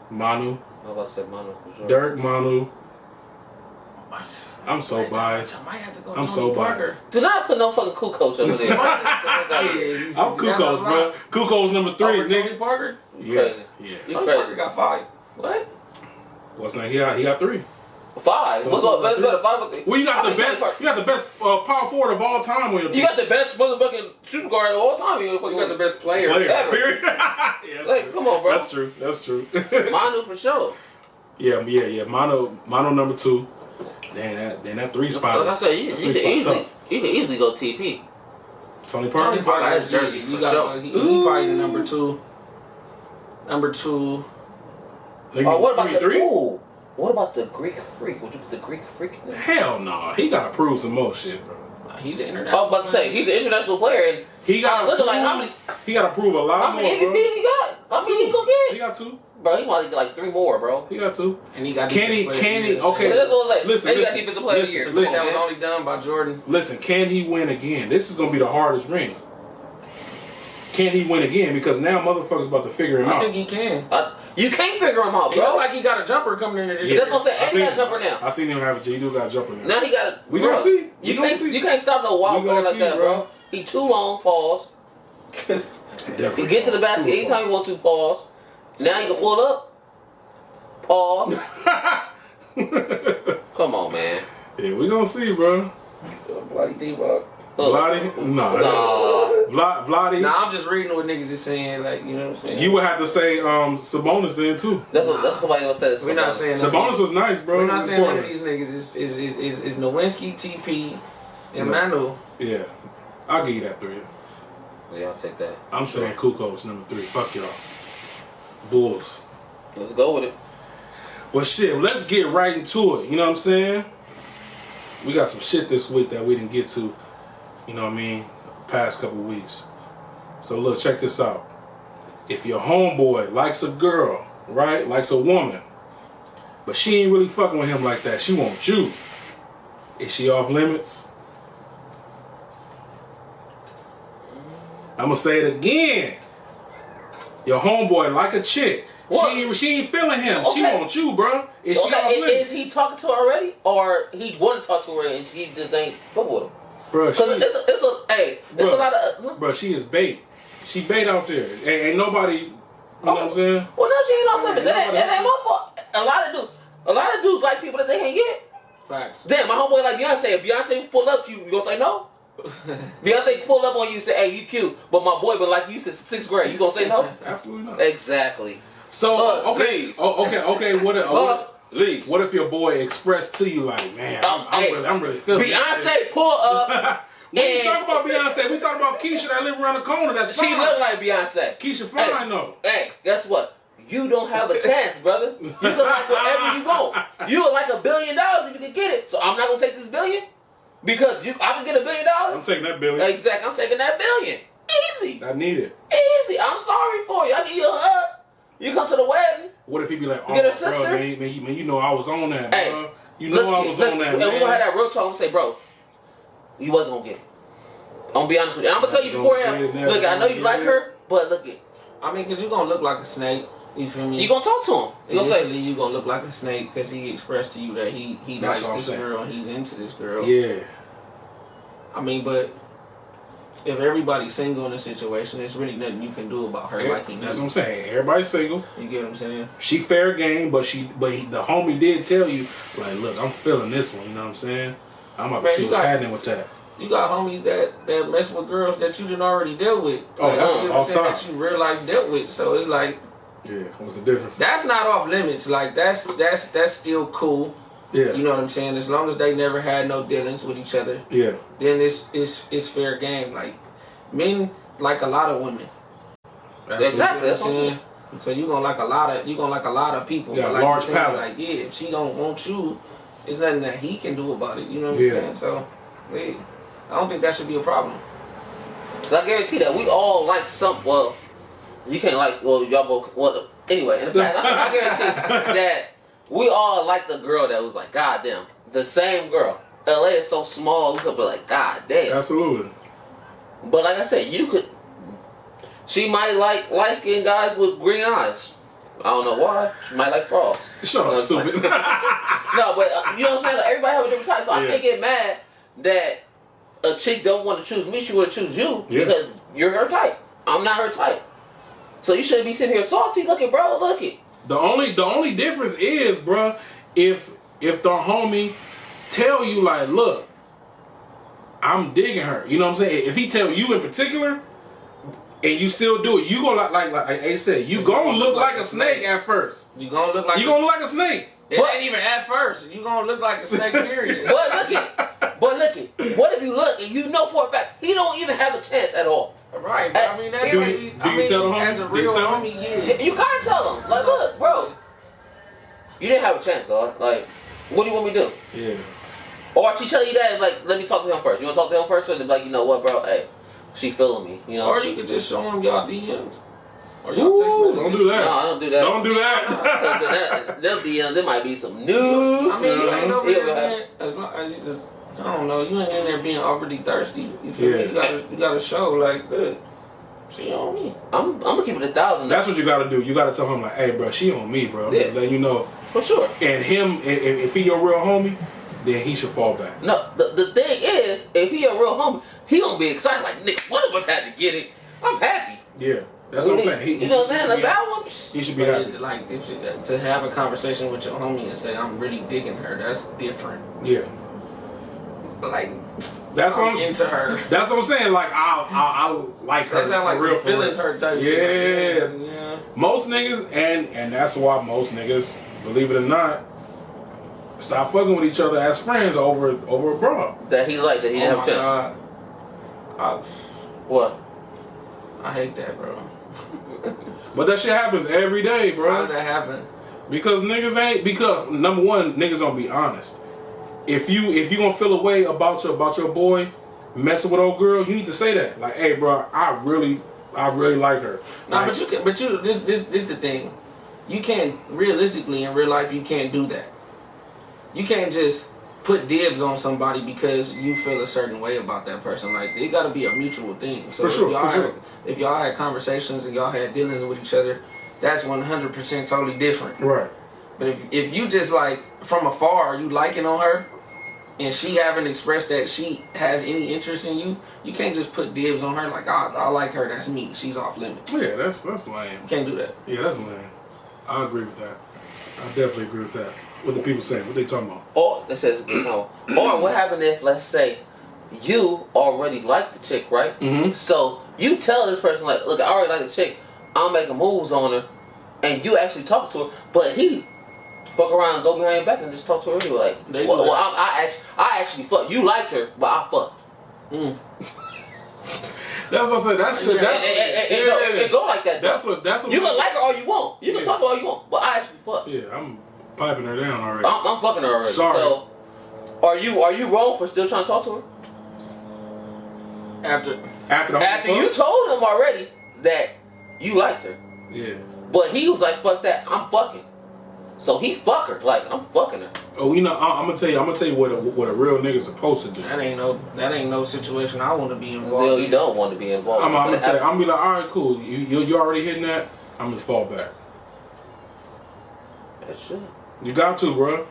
Manu. I about to say Manu for sure. Dirk, Manu. I'm so biased. I might have to go I'm Tony so Parker. Do not put no fucking cool coach over there. I'm Kukoc, bro. Kukoc's number 3, Over nigga. Tony Parker? You Yeah. crazy. Yeah. You Tony crazy. Parker got 5. What? What's that? He got 3. 5. What's up? Best better 5. Well, you got How the many best. Tony You got the best power forward of all time on your team. You got the best motherfucking shooting guard of all time. You got the best player. ever. Period. Yeah, Like, come on, bro. That's true. That's true. Manu for sure. Yeah. Mano number 2. Then that 3 spot. Like I said, you can easily go TP. Tony Parker. Tony Parker That's has jersey jersey. for sure. He probably the number 2. Number 2. What about the 3? Ooh, what about the Greek Freak? Would you put the Greek Freak in there? Hell no. He gotta prove some more shit, bro. He's an I international. was about to say he's an international player, and He got looking like how many to prove a lot more, MVPs bro. he got? How many he gonna He get? got 2. Bro, he might get like 3 more, bro. He got 2. And he got Can he? Okay. That's what I was like. Listen, And he got listen, defensive player of the listen, year. listen. That was Man. only done by Jordan. Listen, can he win again? This is gonna be the hardest ring. Can he win again? Because now motherfuckers about to figure him I out. think he can. You can't figure him out, He look bro. like he got a jumper coming in there. This Yeah. year. That's what I'm saying. And he got a jumper now. I seen him have a J. Do got a jumper now. Now he got a. We bro, gonna see. We You gonna can't. see. You can't stop no wild We player gonna like see, that, bro. He too long. Pause. He get to the basket anytime he want to. Pause. Now he can pull up. Pause. Come on, man. Yeah, we gonna see, bro. Bloody D-Bug. Vladdy? Nah. Vladdy? Nah, I'm just reading what niggas is saying. Like, you know what I'm saying? You would have to say Sabonis then, too. That's what somebody else says. We're not saying Sabonis was nice, bro. We're not saying none of Portland. these niggas is Nowinski, TP, and Manu. Yeah. I'll give you that 3. Yeah, I'll take that. I'm saying Kukoc's number 3. Fuck y'all. Bulls. Let's go with it. Well, shit, let's get right into it. You know what I'm saying? We got some shit this week that we didn't get to, you know what I mean, past couple weeks. So, look, check this out. If your homeboy likes a girl, right, likes a woman, but she ain't really fucking with him like that, she wants you, is she off limits? I'm gonna say it again. Your homeboy like a chick, What? She ain't feeling him. Okay. She want you, bro. Is she off Okay, limits? is he talking to her already, or he want to talk to her and he just ain't fuck with him? Bro, Cause it's a lot of. Bro, she is bait. She bait out there. Ain't nobody. You know what I'm saying? Well, no, she ain't off limits. It ain't my fault. A lot of dudes like people that they can't get. Facts. Damn, my homeboy like Beyonce. If Beyonce pull up to you, you gonna say no? Beyonce pull up on you and say, "Hey, you cute," but my boy been like you since 6th grade. You gonna say no? Absolutely not. Exactly. So okay, Please. okay. Please. What if your boy expressed to you like, man, I'm really feeling Beyonce pull up. When you talk about Beyonce, we talk about Keisha that live around the corner. That's She fine. look like Beyonce. Keisha fine though. Hey, guess what? You don't have a chance, brother. You can like whatever you want. You would like $1 billion if you can get it. So I'm not gonna take this billion because I can get $1 billion. I'm taking that billion. Exactly. I'm taking that billion. Easy. I need it. Easy. I'm sorry for you. I give you a hug. You come to the wedding. What if he be like, oh, get her bro, sister? man, you know I was on that, Hey, bro. You know I was on that, and man. we're gonna have that real talk. I'm gonna say, bro, you wasn't gonna get it. I'm gonna be honest with you. And I'm gonna tell you beforehand. Look, I know you like her, but look it. I mean, cause you gonna look like a snake. You feel me? You gonna talk to him. You gonna say you gonna look like a snake because he expressed to you that he That's likes what I'm this saying. girl and he's into this girl. Yeah. I mean, but if everybody's single in a situation, there's really nothing you can do about her liking That's you. what I'm saying. Everybody's single. You get what I'm saying? She fair game, but the homie did tell you, like, look, I'm feeling this one. You know what I'm saying? I'm about to see what's happening with that. You got homies that mess with girls that you didn't already deal with. Oh, that's all time. That you real life dealt with. So it's like, yeah, what's the difference? that's not off limits. Like that's still cool. Yeah. You know what I'm saying? As long as they never had no dealings with each other. Yeah. Then it's fair game. Like men like a lot of women. exactly. That's what I'm saying. So you gonna like a lot of people. Yeah, but like large you're saying, palette. like yeah, if she don't want you, there's nothing that he can do about it. You know what Yeah. I'm saying? So hey, I don't think that should be a problem. Cause I guarantee that we all like some. Well, you can't like. Well, y'all both. Well, anyway, in the past, I guarantee that we all like the girl that was like, God damn, the same girl. LA is so small, we could be like, God damn. Absolutely. But like I said, you could. She might like light skinned guys with green eyes. I don't know why. She might like frogs. Shut up, stupid. No, but you know what I'm saying? Like, everybody have a different type, so I can't get mad that a chick don't want to choose me. She would choose you because you're her type. I'm not her type. So you shouldn't be sitting here salty. Look it, bro. Look it. The only difference is, bro, if the homie tell you like, look, I'm digging her. You know what I'm saying? If he tell you in particular, and you still do it, you gonna like Ace said, you gonna look like a snake at first. You gonna look like You gonna look like a snake. It ain't even at first. You gonna look like a snake. Period. But look it. What if you look and you know for a fact he don't even have a chance at all? Right, but I mean, that Do might you be, tell the homie? as a Do you real tell him? homie, yeah. You gotta tell him. Like, look, bro, you didn't have a chance, dog. Like, what do you want me to do? Yeah. Or she tell you that, like, let me talk to him first. You want to talk to him first, or then be like, you know what, bro? Hey, she feeling me. You know. Or you could just show him y'all DMs. Or y'all text messages. Don't do that. No, I don't do that. Don't do that. Because them DMs, there might be some news. I mean, you ain't over Yeah, there being, as long as you just, I don't know, you ain't in there being overly thirsty. You feel me? You gotta show, like, good. She on me. I'm gonna keep it 1,000. That's what you gotta do. You gotta tell him like, hey, bro, she on me, bro. Yeah. Let you know. For sure. And him, if he your real homie, then he should fall back. No, the thing is, if he a real homie, he gonna be excited. Like, nigga, one of us had to get it. I'm happy. Yeah, that's what I'm saying. You know what I'm saying? Like, that one. He should be But happy. like, to have a conversation with your homie and say, I'm really digging her, that's different. Yeah. Like, That's I'm what into her. That's what I'm saying. Like I like her. That sound like for real, some feelings for real. hurt type Yeah. shit. Like, yeah. Most niggas, and that's why most niggas, believe it or not, stop fucking with each other as friends over a broad. That he liked, that he didn't Oh have my a chance. God. What? I hate that, bro. But that shit happens every day, How bro. did that happen? Because number one, niggas don't be honest. If you gonna feel a way about your boy messing with old girl, you need to say that. Like, hey, bro, I really like her. Nah, Like, this the thing. You can't, realistically in real life, you can't do that. You can't just put dibs on somebody because you feel a certain way about that person. Like, it got to be a mutual thing. So For sure. if y'all had conversations and y'all had dealings with each other, that's 100% totally different. Right. But if you just like from afar, you liking on her, and she haven't expressed that she has any interest in you, you can't just put dibs on her like, I like her, that's me, she's off limits. Yeah, that's lame. You can't do that. Yeah, that's lame. I agree with that. I definitely agree with that. What the people saying? What they talking about? Or it says no. Or what happened if, let's say, you already like the chick, right? Mm-hmm. So you tell this person like, look, I already like the chick. I'm making moves on her, and you actually talk to her, but he fuck around and go behind your back and just talk to her anyway. Like, well, I actually fucked. You liked her, but I fucked. That's what I said. That's it go like that. That's what You can like her all you want. You can talk to her all you want, but I actually fucked. Yeah, I'm piping her down already. I'm fucking her already. Sorry. So, are you wrong for still trying to talk to her? After you told him already that you liked her. Yeah. But he was like, fuck that, I'm fucking. So he fuck her, like I'm fucking her. Oh, you know, I'm gonna tell you what a real nigga's supposed to do. That ain't no situation I want to be involved. Well, you don't want to be involved. I'm gonna tell you, I'm gonna be like, all right, cool. You already hitting that. I'm gonna fall back. That shit. You got to, bro.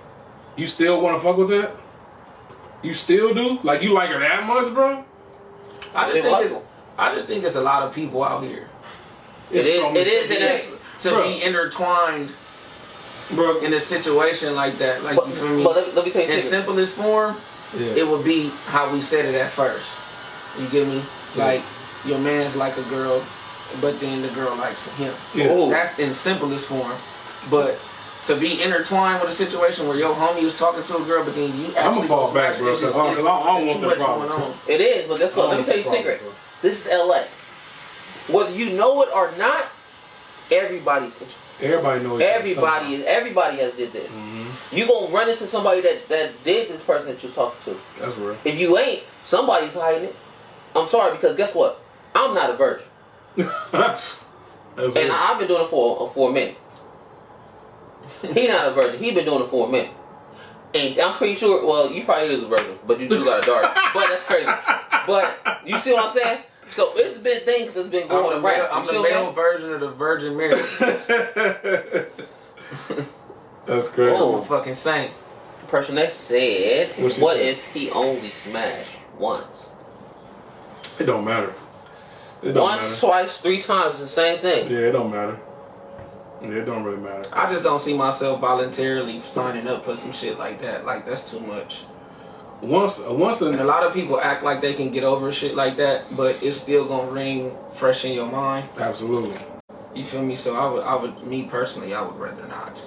You still want to fuck with that? You still do? Like you like her that much, bro? I just think it's a lot of people out here. It is to be intertwined, bro, in a situation like that. Like, you feel me? But let me tell you, in simplest form, it would be how we said it at first. You get me? Yeah. Like your man's like a girl, but then the girl likes him. Yeah. That's in simplest form. But to be intertwined with a situation where your homie was talking to a girl, but then you actually I'm gonna fall back, bro, because I don't want that problem. It is, but guess what? Let me tell you a secret. This is LA. Whether you know it or not, everybody's interested. Everybody knows. Everybody has did this. Mm-hmm. You gonna run into somebody that did this person that you're talking to. That's real. If you ain't, somebody's hiding it. I'm sorry, because guess what? I'm not a virgin. And I've been doing it for a minute. He not a virgin. He been doing it for a minute. And I'm pretty sure, well, you probably is a virgin, but you do got a daughter. But that's crazy. But you see what I'm saying? So it's been things that's been going around. I'm the male version of the Virgin Mary. That's crazy. I'm a fucking saint. The person that said, what if he only smashed once? It don't matter. Once, twice, 3 times is the same thing. Yeah, it don't matter. Yeah, it don't really matter. I just don't see myself voluntarily signing up for some shit like that. Like, that's too much. And a lot of people act like they can get over shit like that, but it's still gonna ring fresh in your mind. Absolutely. You feel me? So I would, me personally, I would rather not.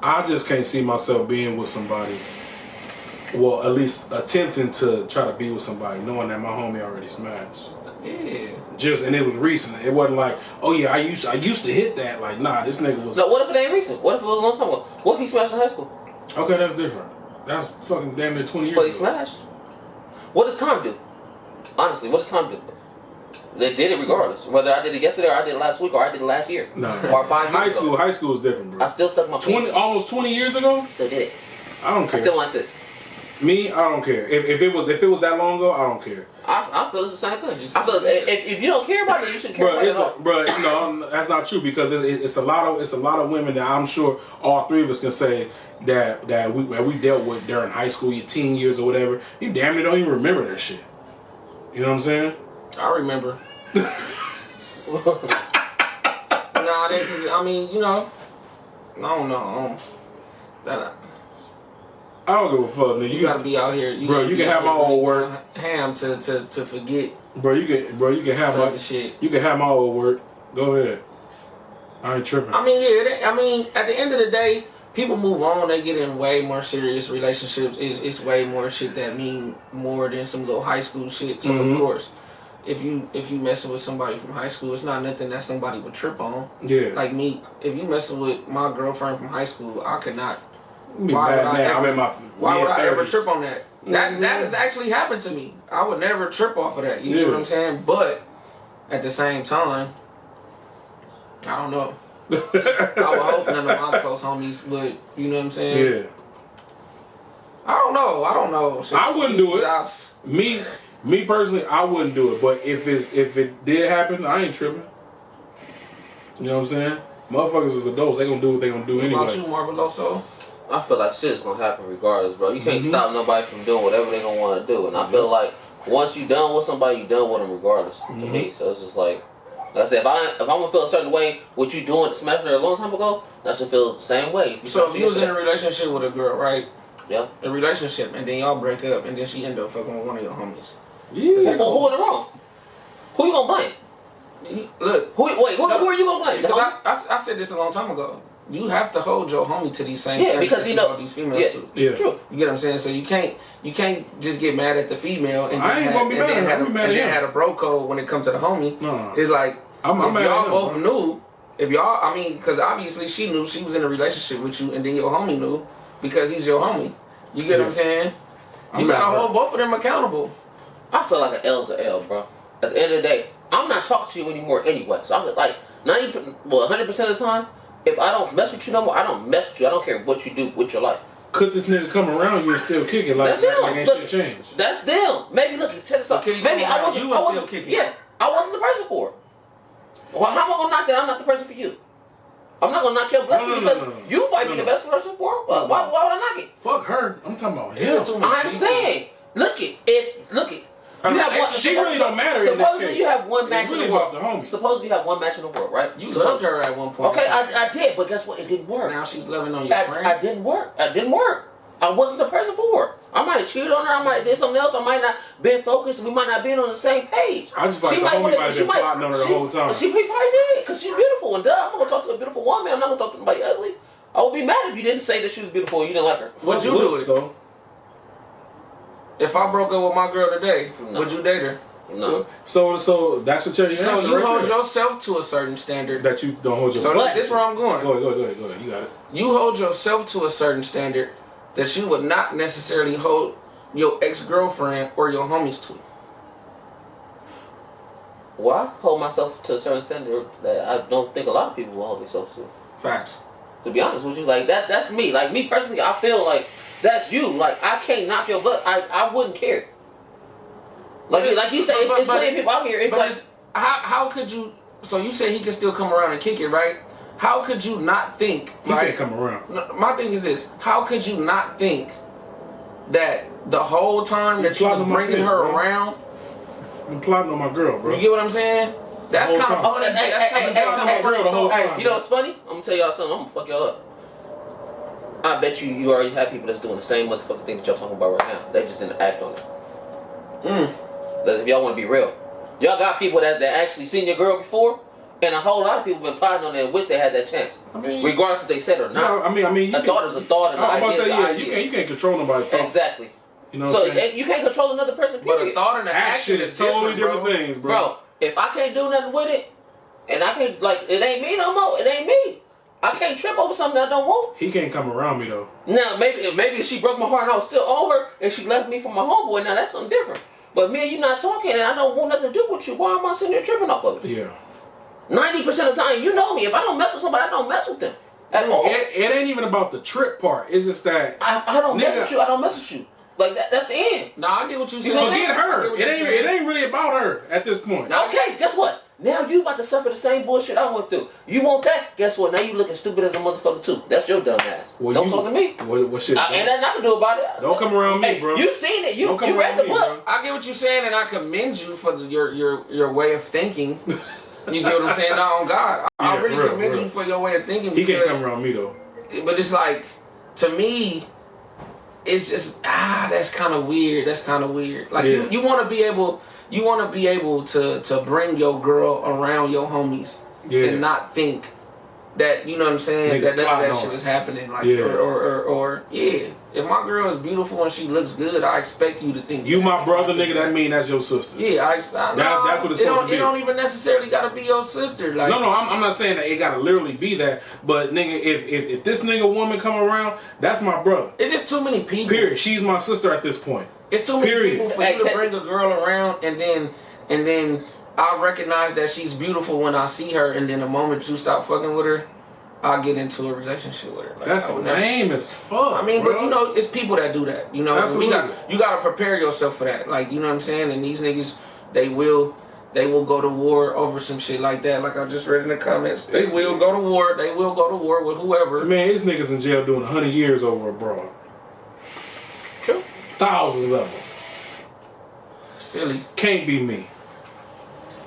I just can't see myself being with somebody. Well, at least attempting to try to be with somebody, knowing that my homie already smashed. Yeah. And it was recent. It wasn't like, oh yeah, I used to hit that. Like, nah, this nigga was. So what if it ain't recent? What if it was a long time ago? What if he smashed in high school? Okay, that's different. That's fucking damn near 20 years But he ago. smashed. What does time do? Honestly, what does time do? They did it regardless. Whether I did it yesterday or I did it last week or I did it last year. No. Or 5 years ago. High school is different, bro. I still stuck my piece. Almost 20 years ago? Still did it. I don't care. I still like this. Me, I don't care. If it was that long ago, I don't care. I feel it's the same thing. I feel if you don't care about it, you shouldn't care about it at all. Bro, no, that's not true because it's a lot of women that I'm sure all three of us can say that we dealt with during high school, your teen years or whatever. You damn near don't even remember that shit. You know what I'm saying? I remember. I mean, you know, I don't know. I don't give a fuck, nigga. You gotta be out here, bro. You can have my old work. Ham to forget. Bro, you can have my shit. You can have my old work. Go ahead. I ain't tripping. I mean, yeah. I mean, at the end of the day, people move on. They get in way more serious relationships. It's way more shit that mean more than some little high school shit. So of course, if you messing with somebody from high school, it's not nothing that somebody would trip on. Yeah. Like me, if you messing with my girlfriend from high school, I could not. Why would I ever trip on that? That has actually happened to me. I would never trip off of that. You know what I'm saying? But at the same time, I don't know. I would hope none of my close homies would. You know what I'm saying? Yeah. I don't know. Shit. I wouldn't do it. Me personally, I wouldn't do it. But if it did happen, I ain't tripping. You know what I'm saying? Motherfuckers is adults. They gonna do what they gonna do anyway. What about you, Marveloso? I feel like shit's gonna happen regardless, bro. You can't stop nobody from doing whatever they gonna want to do, and I feel like once you done with somebody, you done with them regardless. To me, so it's just like I said, if I'm gonna feel a certain way, what you doing smashing her a long time ago, I should feel the same way. So if you was in a relationship with a girl, right? Yeah. A relationship, and then y'all break up, and then she end up fucking with one of your homies. Yeah. Who in the wrong? Who you gonna blame? Look, who are you gonna blame? Because I said this a long time ago. You have to hold your homie to these same standards because you know all these females too. Yeah. True. You get what I'm saying? So you can't just get mad at the female and I ain't gonna be mad at her. I'm mad at him. had a bro code when it comes to the homie. No. It's like I'm if mad y'all at him, both bro. knew, if y'all, I mean, because obviously she knew she was in a relationship with you, and then your homie knew because he's your homie. You get what I'm saying? You gotta hold both of them accountable. I feel like an L's an L, bro. At the end of the day, I'm not talking to you anymore anyway. So I'm like 100% of the time, if I don't mess with you no more, I don't mess with you. I don't care what you do with your life. Could this nigga come around you and still kick it like That's them. ain't Look, shit changed? That's them. Maybe look, check this out. Maybe I wasn't. You still kicking. Yeah, I wasn't the person for it. Well, how am I gonna knock that? I'm not the person for you. I'm not gonna knock your blessing because you might be the best person for it. But why would I knock it? Fuck her. I'm talking about him. I'm saying, look it. You have one. She really don't matter. Supposedly you have one match really in the world. about the homie. Supposedly you have one match in the world, right? You loved her at one point. Okay, I did, but guess what? It didn't work. Now she's loving on your friend. I didn't work. I wasn't the person for her. I might have cheated on her. I might have did something else. I might not been focused. We might not been on the same page. I just feel like the homie might have been plotting on her the whole time. She probably did because she's beautiful and I'm not gonna talk to a beautiful woman. I'm not gonna talk to somebody ugly. I would be mad if you didn't say that she was beautiful and you didn't like her. Would you do it though? If I broke up with my girl today, would you date her? No. So that's what you're So you hold yourself to a certain standard that you don't hold yourself. So this is where I'm going. Go ahead. You got it. You hold yourself to a certain standard that you would not necessarily hold your ex-girlfriend or your homies to. Well, I hold myself to a certain standard that I don't think a lot of people will hold themselves to. Facts. To be honest with you, like that's me. Like me personally, I feel like that's you. Like I can't knock your butt. I wouldn't care. Like you say, it's plenty of people out here. It's like how could you? So you say he can still come around and kick it, right? How could you not think? He can't come around. No, my thing is this: how could you not think that the whole time that you was bringing her around? I'm plotting on my girl, bro. You get what I'm saying? That's kind of funny. Hey, you know what's funny? I'm gonna tell y'all something. I'm gonna fuck y'all up. I bet you already have people that's doing the same motherfucking thing that y'all talking about right now. They just didn't act on it. But if y'all want to be real, y'all got people that actually seen your girl before, and a whole lot of people been plotting on it and wish they had that chance. I mean, regardless if they said it or not. Yeah, I mean, a thought is a thought, and an idea is an idea. You can't control nobody's thoughts. Exactly. You know what I'm saying? And you can't control another person. Period. But a thought and an action is totally different things, bro. Bro, if I can't do nothing with it, and I can't it ain't me no more. It ain't me. I can't trip over something I don't want. He can't come around me though. Now maybe if she broke my heart and I was still on her and she left me for my homeboy, now that's something different. But me and you not talking and I don't want nothing to do with you. Why am I sitting there tripping off of it? Yeah. 90% of the time, you know me. If I don't mess with somebody, I don't mess with them at all. It ain't even about the trip part. It's just that I don't mess with you. I don't mess with you. Like that's the end. Nah, I get what you saying. Forget her. It ain't really about her at this point. Okay, guess what? Now you about to suffer the same bullshit I went through. You want that? Guess what? Now you looking stupid as a motherfucker too. That's your dumb ass. Well, don't talk to me. What shit? Ain't nothing I can do about it. Don't come around me, bro. You seen it. You read the book. I get what you're saying, and I commend you for your way of thinking. You get what I'm saying? No, on God, I really commend you for your way of thinking. He can't come around me though. But it's like, to me, it's just that's kind of weird. That's kind of weird. Like you want to be able. You want to be able to bring your girl around your homies and not think that, you know what I'm saying, that shit is happening. Like, or if my girl is beautiful and she looks good, I expect you to think you my brother, nigga. That mean that's your sister. Yeah, that's what it's supposed to be. It don't even necessarily gotta be your sister. Like, no, I'm not saying that it gotta literally be that, but nigga, if this nigga woman come around, that's my brother. It's just too many people. Period. She's my sister at this point. It's too many people for you to bring a girl around and then I recognize that she's beautiful when I see her, and then the moment you stop fucking with her, I'll get into a relationship with her. Like, that's lame as fuck. I mean, bro. but you know, it's people that do that. You know, you gotta prepare yourself for that. Like, you know what I'm saying? And these niggas, they will they will go to war over some shit like that. Like I just read in the comments, they will go to war. They will go to war with whoever. Man, these niggas in jail doing 100 years over abroad. True. Thousands of them. Silly. Can't be me.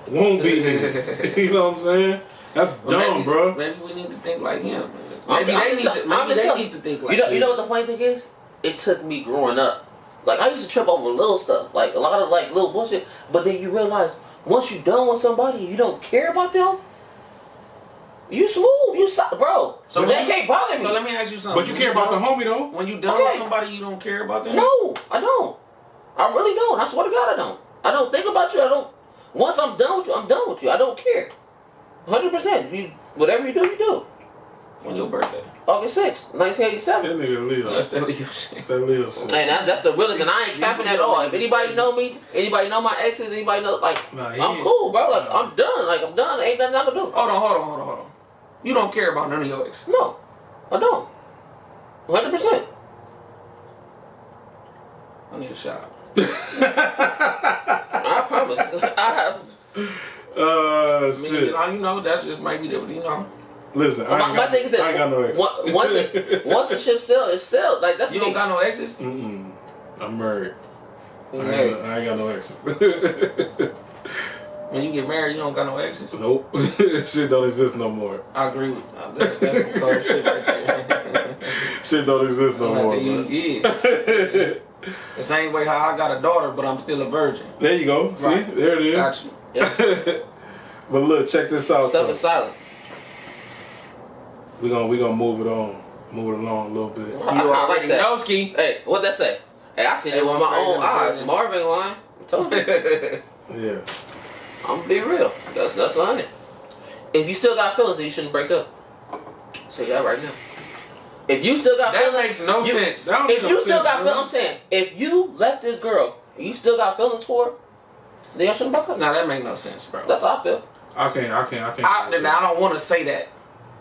Won't be me. You know what I'm saying? That's dumb, bro. Maybe we need to think like him. Maybe Maybe they need to think like you know what the funny thing is? It took me growing up. Like I used to trip over little stuff, like a lot of like little bullshit. But then you realize once you're done with somebody, you don't care about them. You smooth, bro. So that can't bother me. So let me ask you something. But you care about the homie though. When you done with somebody, you don't care about them. No, I don't. I really don't. I swear to God, I don't. I don't think about you. I don't. Once I'm done with you, I'm done with you. I don't care. 100%. You whatever you do, you do. When your birthday? August 6th, 1987. That nigga Leo. That's that Leo shit. That's that Leo shit. And that's the realest, and I ain't capping at all. If anybody know me, anybody know my exes, anybody know, like, I'm cool, bro. Like, I'm done. Like, I'm done. Ain't nothing I can do. Hold on. You don't care about none of your exes? No, I don't. 100%. I need a shot. I promise. I have. Shit. You know, that's just might be the, you know. Listen, My thing is this. I ain't got no exes. Once the ship sails, it's sailed. Like, that's You don't got no exes? Mm-mm. I'm married. I ain't got no exes. When you get married, you don't got no exes? Nope. Shit don't exist no more. I agree with you. That's some cold shit right there. Shit don't exist no more, Yeah. The same way how I got a daughter, but I'm still a virgin. There you go. See? Right. There it is. Got you. Yep. But look, check this out. Stuff is silent. We gonna move it on. Move it along a little bit. I like that. know, Ski. Hey, what that say? Hey, I seen it with my own eyes. Marvin line. I told you. Yeah. I'm gonna be real. That's 100. If you still got feelings, then you shouldn't break up. Say that right now. If you still got feelings, That makes no sense. That don't if make you no still sense, got bro. feelings, I'm saying, if you left this girl, and you still got feelings for her, then y'all shouldn't break up. Nah, that makes no sense, bro. That's how I feel. I can't. I don't want to say that,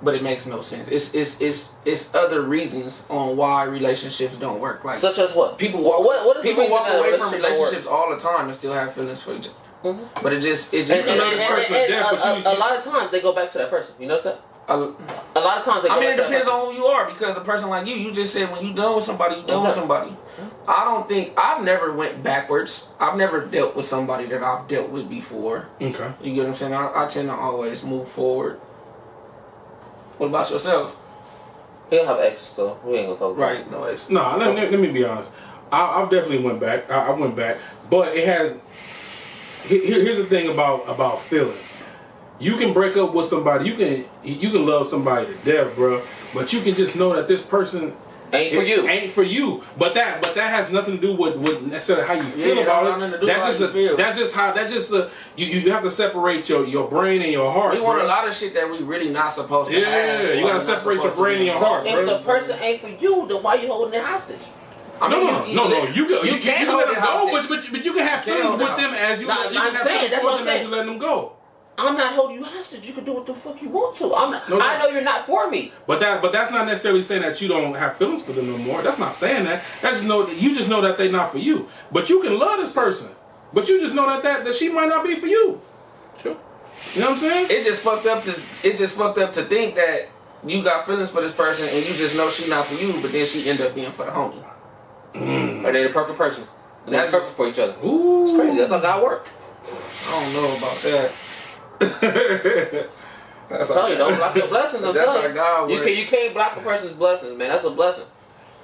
but it makes no sense. It's other reasons on why relationships don't work. Like Such as what? people walk, what is the people reason walk that a away from relationship don't work? relationships all the time and still have feelings for each other. Mm-hmm. But it just And this person is dead, but you- a lot of times they go back to that person. You notice that? a lot of times they go I mean, back it to that depends person. on who you are, because a person like you just said when you done with somebody, you done with somebody. I don't think I've never went backwards. I've never dealt with somebody that I've dealt with before. Okay. You get what I'm saying? I tend to always move forward. What about yourself? He don't have ex, so we ain't gonna talk about it. Right, no ex. No, let me be honest. I've definitely went back. I went back, but it had. Here's the thing about feelings. You can break up with somebody. You can love somebody to death, bro. But you can just know that this person Ain't for you. Ain't for you. But that has nothing to do with necessarily how you feel about it. That's just you have to separate your brain and your heart. We want bro. a lot of shit that we really not supposed to have. Yeah, you gotta separate your brain and your So heart, if bro. the person ain't for you, then why you holding it hostage? I mean, No. You can hold let it them go, hostage. but you can have feelings hold with it them as you. Nah, you I'm can have saying, feelings that's with what I'm them as saying. you let them go. I'm not holding you hostage. You can do what the fuck you want to. I'm not. No, I know you're not for me. But that's not necessarily saying that you don't have feelings for them no more. That's not saying that. That's just you just know that they're not for you. But you can love this person. But you just know that she might not be for you. Sure. You know what I'm saying? It's just fucked up to think that you got feelings for this person and you just know she not for you, but then she end up being for the homie. Are they the perfect person? They're That's perfect for each other. Ooh. It's crazy. That's how God works. I don't know about that. I'm telling you, don't block your blessings. I'm That's telling how you. God works. You can't block a person's blessings, man. That's a blessing.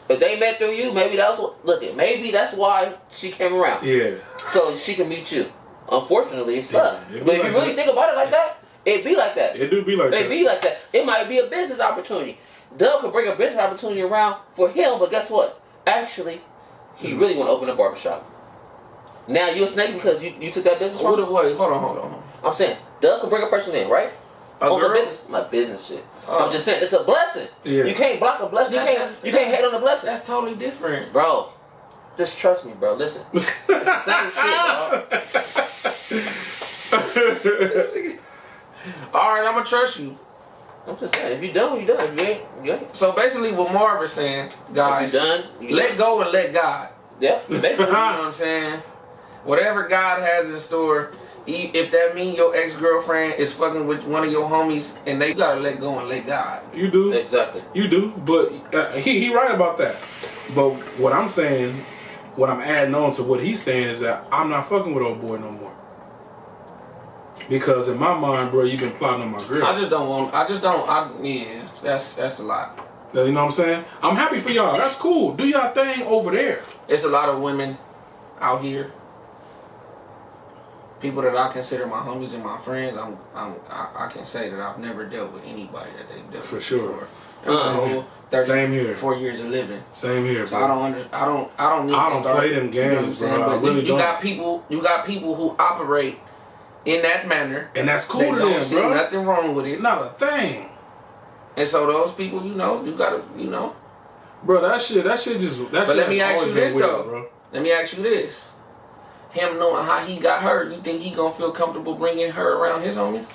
If they met through you, maybe that's what. Look, maybe that's why she came around. Yeah. So she can meet you. Unfortunately, it sucks. Yeah, But if you really think about it like that, it be like that. It do be like that. It be like that. It might be a business opportunity. Doug could bring a business opportunity around for him, but guess what? Actually, he really want to open a barbershop. Now you a snake because you took that business from him? Wait, hold on. I'm saying, Doug can bring a person in, right? A On the girl? business, my business shit. Oh. I'm just saying, it's a blessing. Yeah. You can't block a blessing. You can't hate on the blessing. That's totally different. Bro, just trust me, bro. Listen, it's the same shit, dog. Alright, I'm gonna trust you. I'm just saying, if you done, you done. If you ain't, you ain't. So basically what Marv is saying, guys, If you done, you let done. go and let God. Yeah, basically. You know what I'm saying? Whatever God has in store, if that mean your ex-girlfriend is fucking with one of your homies, and they gotta let go and let God. You do. Exactly. You do. But he right about that. But what I'm saying, what I'm adding on to what he's saying is that I'm not fucking with old boy no more. Because in my mind, bro, you've been plotting on my girl. Yeah, that's a lot. You know what I'm saying? I'm happy for y'all. That's cool. Do y'all thing over there. It's a lot of women out here. People that I consider my homies and my friends. I can say that I've never dealt with anybody that they've dealt For with sure. before. In my whole 30, Same here. 4 years of living. Same here, So bro. I don't need to start play them games, you know bro. I really you don't. You got people who operate in that manner. And that's cool they to don't them, see bro. nothing wrong with it. Not a thing. And so those people, you gotta, Bro, that shit just. But let me ask you this weird, though. bro. Let me ask you this. Him knowing how he got hurt, you think he gonna feel comfortable bringing her around his homies?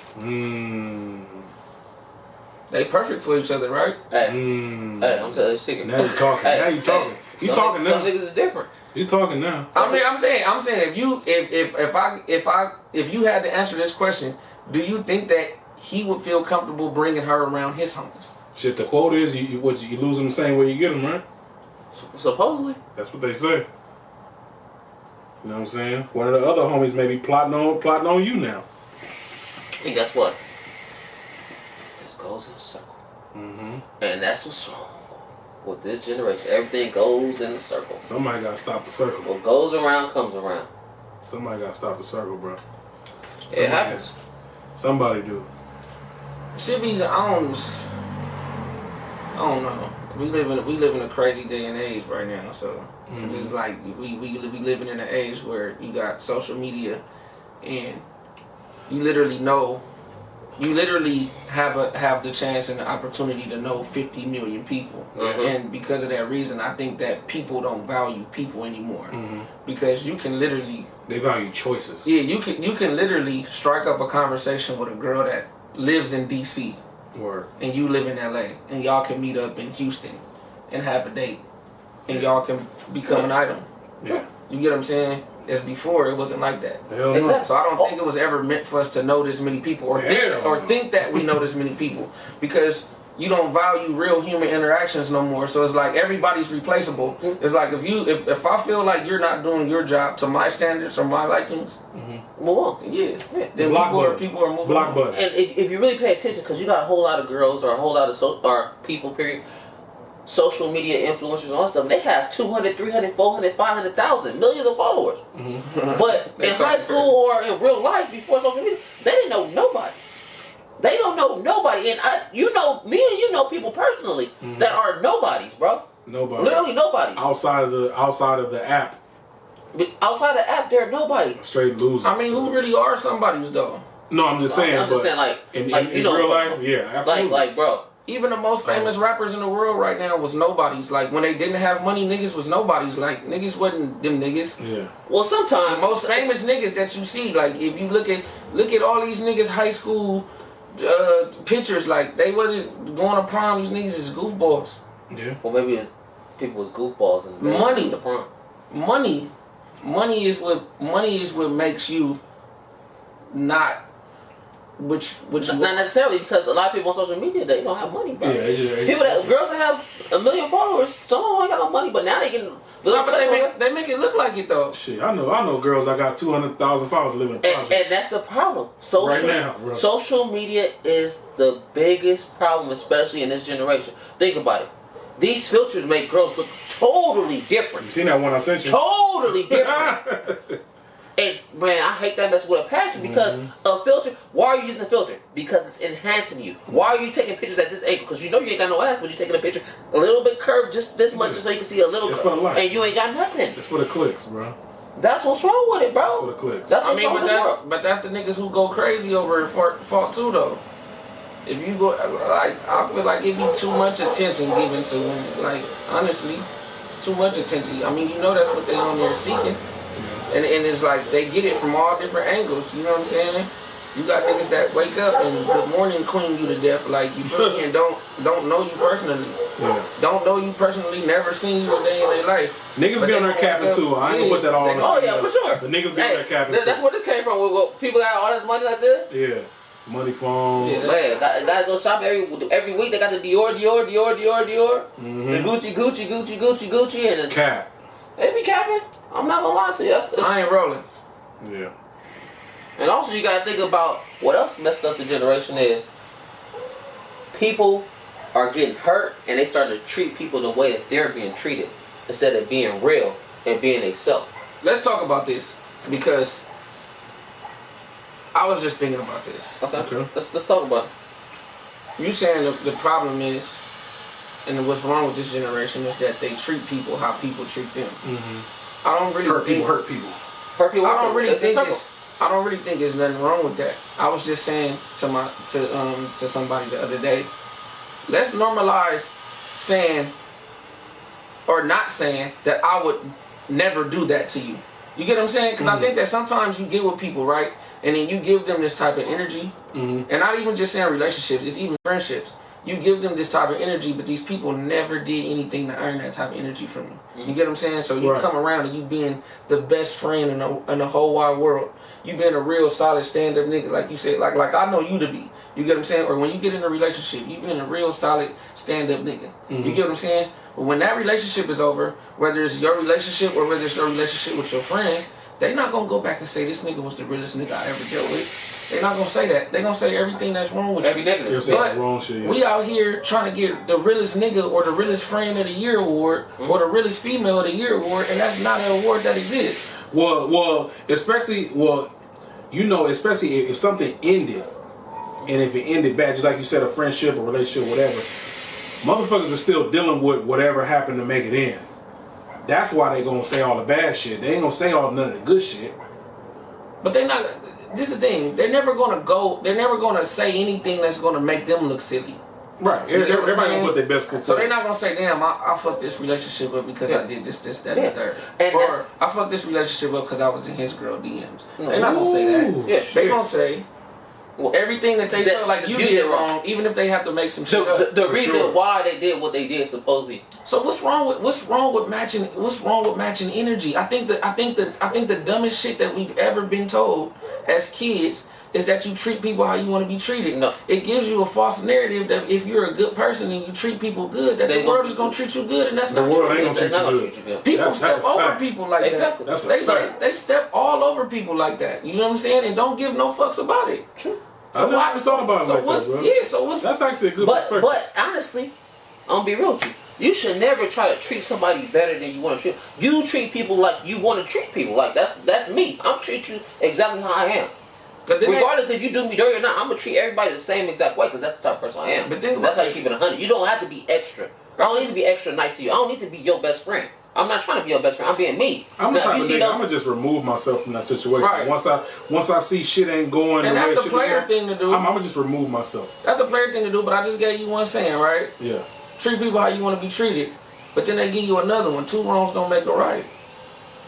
They perfect for each other, right? Hey, I'm telling you a secret. Now you talking. Now you talking. You talking now. Some niggas is different. You talking now. I'm saying if you had to answer this question, do you think that he would feel comfortable bringing her around his homies? Shit, the quote is you lose them the same way you get them, right? Supposedly. That's what they say. You know what I'm saying? One of the other homies may be plotting on you now. And guess what? This goes in a circle. Mm-hmm. And that's what's wrong with this generation. Everything goes in a circle. Somebody gotta stop the circle. What goes around comes around. Somebody gotta stop the circle, bro. It happens. Somebody do. Should be I don't know. We live in a crazy day and age right now. So it's just like we living in an age where you got social media, and you literally have the chance and the opportunity to know 50 million people. And because of that reason, I think that people don't value people anymore. Because you can literally... They value choices. Yeah, you can literally strike up a conversation with a girl that lives in D.C. Word. And you live in L.A. and y'all can meet up in Houston and have a date. And y'all can become an item. Yeah. You get what I'm saying? As before, it wasn't like that. Hell no. Exactly. So I don't think it was ever meant for us to know this many people or think that we know this many people, because you don't value real human interactions no more. So it's like everybody's replaceable. It's like if I feel like you're not doing your job to my standards or my likings, move on. Yeah. Then people are moving Block on. button. And if you really pay attention, because you got a whole lot of girls or a whole lot of people, period, social media influencers and all that stuff, they have 200, 300, 400, 500,000, millions of followers. But in high school or in real life before social media, they didn't know nobody. They don't know nobody. And me and you know people personally that are nobodies, bro. Nobody. Literally nobodies. Outside of the app. But outside the app, they're nobody. Straight losers. I mean, who really are somebody's though? No, I'm just saying. I'm just saying, like, in you know, real life, yeah, absolutely. like, bro. Even the most famous rappers in the world right now was nobodies. Like, when they didn't have money, niggas was nobodies. Like, niggas wasn't them niggas. Yeah. Well, sometimes The most famous niggas that you see, like, if you look at all these niggas high school pictures, like, they wasn't going to prom. These niggas is goofballs. Yeah. Well, maybe it was, people was goofballs and Money. The prom. Money is what makes you not. Which Not necessarily, because a lot of people on social media, they don't have money, bro. Yeah, Girls that have 1 million followers, some of them ain't got no money, but now they getting they make it look like it though. Shit, I know girls that got 200,000 followers living in projects. and that's the problem. Right now, bro. Social media is the biggest problem, especially in this generation. Think about it. These filters make girls look totally different. You seen that one I sent you? Totally different. And man, I hate that mess with a passion, because a filter. Why are you using a filter? Because it's enhancing you. Why are you taking pictures at this angle? Because you know you ain't got no ass, but you're taking a picture a little bit curved, just this much, just so you can see a little. It's for the likes, and you ain't got nothing. It's for the clicks, bro. That's what's wrong with it, bro. It's for the clicks. That's what's wrong with this world. But that's the niggas who go crazy over it fault too though. If you go, like, I feel like it be too much attention given to them. Like, honestly, it's too much attention. I mean, you know that's what they on there seeking. And it's like they get it from all different angles, you know what I'm saying? You got niggas that wake up and good morning queen you to death, like you feel me, and don't know you personally. Yeah. Don't know you personally, never seen you a day in their life. Niggas be on their capping too. I ain't gonna put that all on. Oh yeah, for sure. The niggas be on their capping too. That's where this came from. With people got all this money like that. Yeah. Money phone. Yeah, man, gotta go shop every week. They got the Dior. Mm-hmm. The Gucci, and the cap. They be capping. I'm not gonna lie to you. I ain't rolling. Yeah. And also, you gotta think about what else messed up the generation is. People are getting hurt, and they start to treat people the way that they're being treated instead of being real and being themselves. Let's talk about this because I was just thinking about this. Okay. Let's talk about it. You saying the problem is, and what's wrong with this generation is that they treat people how people treat them. Mm-hmm. I don't really hurt people. I don't really think there's nothing wrong with that. I was just saying to somebody the other day, let's normalize saying or not saying that I would never do that to you. You get what I'm saying? Because I think that sometimes you get with people, right? And then you give them this type of energy. And not even just saying relationships, it's even friendships. You give them this type of energy, but these people never did anything to earn that type of energy from you. You get what I'm saying? So you come around and you being the best friend in the whole wide world. You being a real solid stand-up nigga, like you said, like I know you to be. You get what I'm saying? Or when you get in a relationship, you being a real solid stand-up nigga. You get what I'm saying? But when that relationship is over, whether it's your relationship or whether it's your relationship with your friends, they not gonna go back and say this nigga was the realest nigga I ever dealt with. They not gonna say that. They gonna say everything that's wrong with you. But wrong shit, we out here trying to get the realest nigga or the realest friend of the year award or the realest female of the year award, and that's not an award that exists. Well, especially if something ended, and if it ended bad, just like you said, a friendship, a relationship, whatever, motherfuckers are still dealing with whatever happened to make it end. That's why they gonna say all the bad shit. They ain't gonna say none of the good shit. But they not. This is the thing. They're never gonna say anything that's gonna make them look silly. Right. Everybody gonna put their best foot forward. So they're not gonna say, "Damn, I fucked this relationship up because I did this, that, and the third." Or I fucked this relationship up because I was in his girl DMs. They're not gonna say that. Yeah. They gonna say, well, everything that they feel like you did wrong, even if they have to make some shit up. The reason why they did what they did, supposedly. So what's wrong with matching energy? I think the dumbest shit that we've ever been told as kids is that you treat people how you want to be treated. No. It gives you a false narrative that if you're a good person and you treat people good, that the world is gonna treat you good, and that's not true. The world ain't gonna treat you good. People step over people like that. That's a fact. They step all over people like that. You know what I'm saying? And don't give no fucks about it. True. So I never thought about it like that, bro. Yeah, so what's... That's actually a good perspective. But honestly, I'm gonna be real with you. You should never try to treat somebody better than you want to treat. You treat people like you want to treat people. Like that's me. I'm treat you exactly how I am. Regardless if you do me dirty or not, I'm gonna treat everybody the same exact way because that's the type of person I am. But that's how you keep it 100. You don't have to be extra. I don't need to be extra nice to you. I don't need to be your best friend. I'm not trying to be your best friend. I'm being me. I'm gonna just remove myself from that situation. Right. Once I see shit ain't going, and that's the player thing to do. I'm gonna just remove myself. That's the player thing to do. But I just gave you one saying, right? Yeah. Treat people how you want to be treated, but then they give you another one. Two wrongs don't make a right.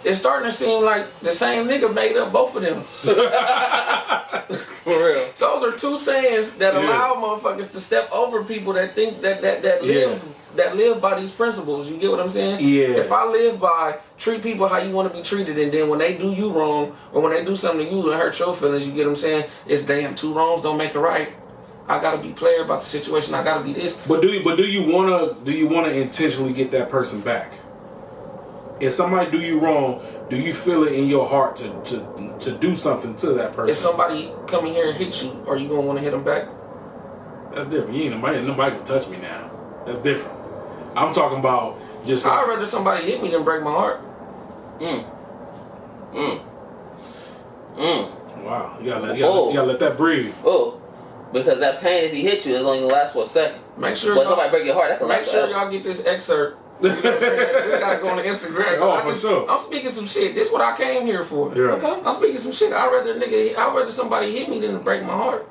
It's starting to seem like the same nigga made up both of them. For real. Those are two sayings that allow motherfuckers to step over people that think that live by these principles. You get what I'm saying? Yeah. If I live by treat people how you want to be treated, and then when they do you wrong or when they do something to you and hurt your feelings, you get what I'm saying? It's damn, two wrongs don't make a right. I gotta be player about the situation. I gotta be this. But do you wanna intentionally get that person back? If somebody do you wrong, do you feel it in your heart to do something to that person? If somebody come in here and hit you, are you gonna want to hit them back? That's different. Nobody can touch me now. That's different. I'm talking about just. I'd rather somebody hit me than break my heart. Wow, you gotta let that breathe. Oh, because that pain, if he hit you, is only gonna last for a second. Make sure. But somebody break your heart, that can make sure y'all get this excerpt. You know what I'm saying? This gotta go on the Instagram. Oh, for sure. I'm speaking some shit. This is what I came here for. Yeah. Okay. I'm speaking some shit. I'd rather somebody hit me than to break my heart.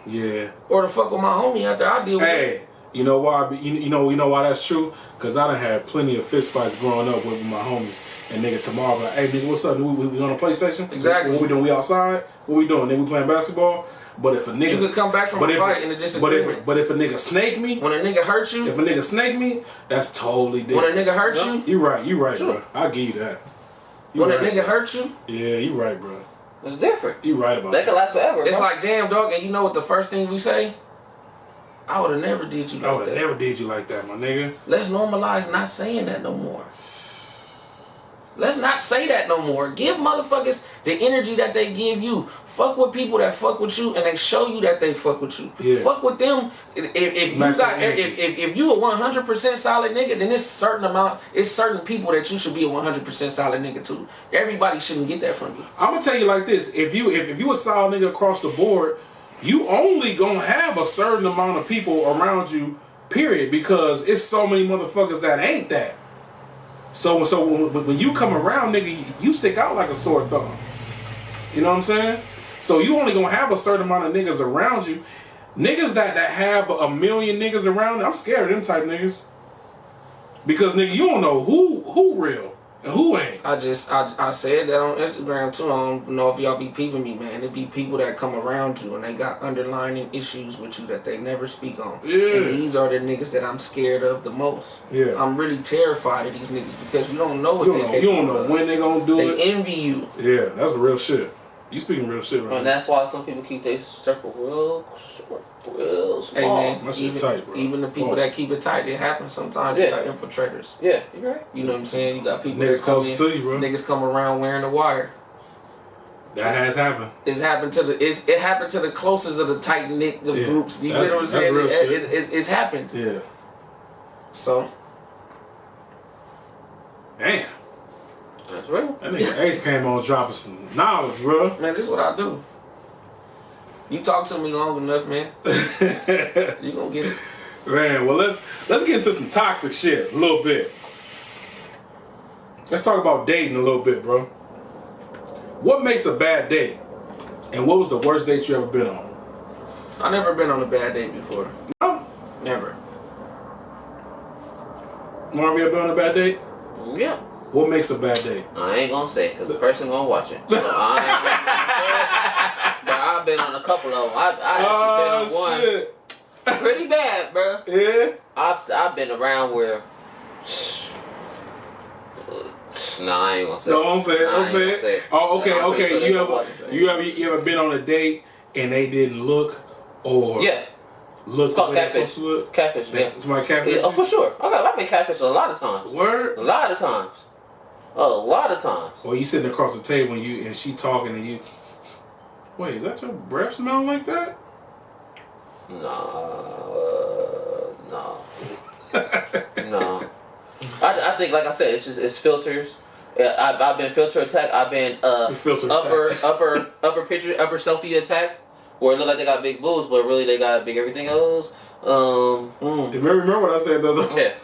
Yeah. Or to fuck with my homie after I deal with it. You know why? You know why that's true? Because I done had plenty of fist fights growing up with my homies. And nigga tomorrow, like, hey nigga, what's up? We on a PlayStation? Exactly. What we doing? We outside? What we doing? Nigga, we playing basketball? But if a nigga, you could come back from a fight and it disagreement. But if a nigga snake me, when a nigga hurt you, if a nigga snake me, that's totally different. When a nigga hurt you, you right, sure. Bro. I'll give you that. When a nigga hurt you, yeah, you right, bro. It's different. You right about that. They can last forever. It's bro. like, damn, dog, and you know what the first thing we say? I would have never did you like that. I would have never did you like that, my nigga. Let's normalize not saying that no more. Let's not say that no more. Give motherfuckers the energy that they give you. Fuck with people that fuck with you and they show you that they fuck with you. Yeah. Fuck with them. If you a 100% solid nigga, then it's certain people that you should be a 100% solid nigga too. Everybody shouldn't get that from you. I'm gonna tell you like this: if you a solid nigga across the board, you only gonna have a certain amount of people around you. Period. Because it's so many motherfuckers that ain't that. So when you come around, nigga, you stick out like a sore thumb. You know what I'm saying? So you only gonna have a certain amount of niggas around you. Niggas that have a million niggas around, I'm scared of them type niggas. Because nigga, you don't know who real and who ain't. I said that on Instagram too. I don't know if y'all be peeping me, man. It be people that come around you and they got underlying issues with you that they never speak on. Yeah. And these are the niggas that I'm scared of the most. Yeah. I'm really terrified of these niggas because you don't know what you don't know when they gonna do it. They envy you. Yeah, that's real shit. You speaking real shit, right? And that's why some people keep their circle real short, real small. Hey man, my shit tight, bro. Even the people that keep it tight, it happens sometimes. Yeah. You got infiltrators. Yeah, you're right. You know what I'm saying? You got people Niggas that come close to you, bro. Niggas come around wearing the wire. That has happened. It happened to the closest of the tight knit groups. You know what I'm saying? Real shit. It's happened. Yeah. So. Damn. That's real. That nigga Ace came on dropping some knowledge, bro. Man, this is what I do. You talk to me long enough, man. You gonna get it. Man, well let's get into some toxic shit a little bit. Let's talk about dating a little bit, bro. What makes a bad date? And what was the worst date you ever been on? I never been on a bad date before. No? Never. Marv, you ever been on a bad date? Yeah. What makes a bad date? I ain't gonna say it because the person gonna watch it. So I ain't gonna say it, but I've been on a couple of them. I actually been on one pretty bad, bro. Yeah. I've been around where. Nah, I ain't gonna say it. No, don't say it. Don't say it. Oh, okay, okay. Sure you ever been on a date and they didn't look or look? It's called catfish. Catfish, yeah. It's my catfish. Yeah, oh, for sure. I've been catfish a lot of times. Word. A lot of times. A lot of times. Or you sitting across the table and she talking and you. Wait, is that your breath smelling like that? No. No. I think, like I said, it's filters. I've been filter attacked. I've been upper selfie attacked, where it look like they got big boobs, but really they got big everything else. Remember what I said the other? Yeah.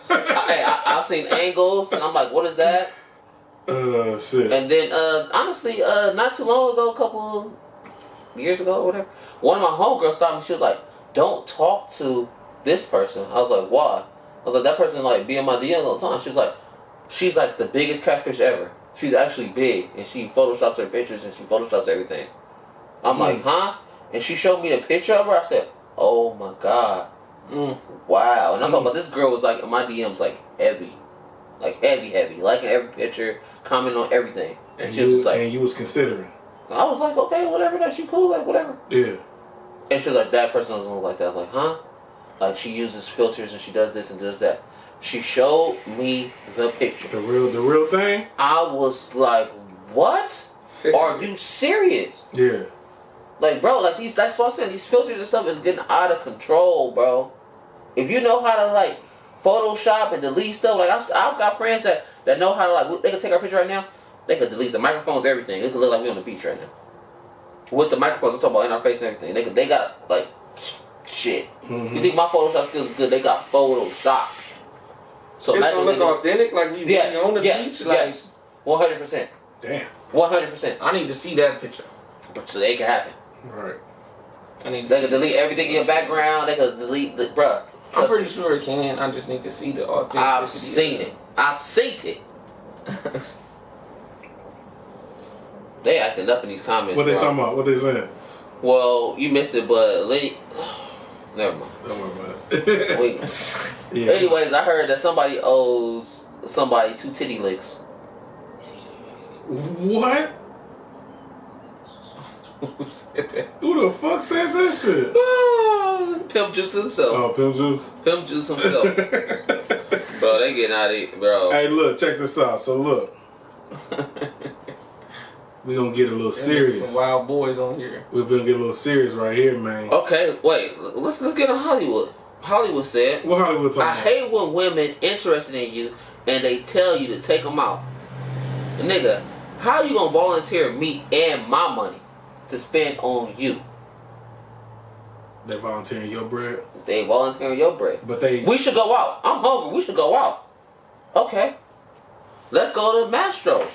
I've seen angles, and I'm like, what is that? Shit. And then honestly, not too long ago, a couple years ago or whatever, one of my homegirls stopped me. She was like, "Don't talk to this person." I was like, "Why?" I was like, "That person like be in my DMs all the time." She's like the biggest catfish ever. She's actually big, and she photoshops her pictures and she photoshops everything. I'm like, huh? And she showed me the picture of her. I said, "Oh my god, wow!" And I'm talking about this girl was like in my DMs, like heavy, liking every picture, commenting on everything. And she was just like, and you was considering. I was like, okay, whatever. That she cool, like whatever. Yeah. And she was like, that person doesn't look like that. I was like, huh? Like she uses filters and she does this and does that. She showed me the picture. The real thing? I was like, what? Are you serious? Yeah. Like, bro, like that's what I'm saying, these filters and stuff is getting out of control, bro. If you know how to like Photoshop and delete stuff, like I've got friends that know how to like, they can take our picture right now, they could delete the microphones, everything. It could look like we on the beach right now. With the microphones, I'm talking about in our face and everything. They got like shit. Mm-hmm. You think my Photoshop skills is good? They got Photoshop. So it's gonna look authentic, like you on the beach, like 100%. Damn. 100%. I need to see that picture, so it can happen. Right. They can delete everything in your background. They can delete the bruh. I'm pretty sure it can. I just need to see the authenticity. I've seen it. I've seen it. They acting up in these comments. What they talking about? What they saying? Well, you missed it, but never mind. Don't worry about it. Yeah. Anyways, I heard that somebody owes somebody 2 titty licks. What? Who said that? Who the fuck said that shit? Pimp Juice himself. Oh, Pimp Juice? Pimp Juice himself. Bro, they getting out of here, bro. Hey, look, check this out. So, look. We're going to get a little serious. Some wild boys on here. We're going to get a little serious right here, man. Okay, wait. Let's get on Hollywood. Hollywood said, What Hollywood talking about? I hate when women interested in you and they tell you to take them out. Nigga, how you gonna volunteer me and my money to spend on you? They volunteering your bread? They volunteering your bread. But they... We should go out. I'm hungry. We should go out. Okay. Let's go to Mastro's.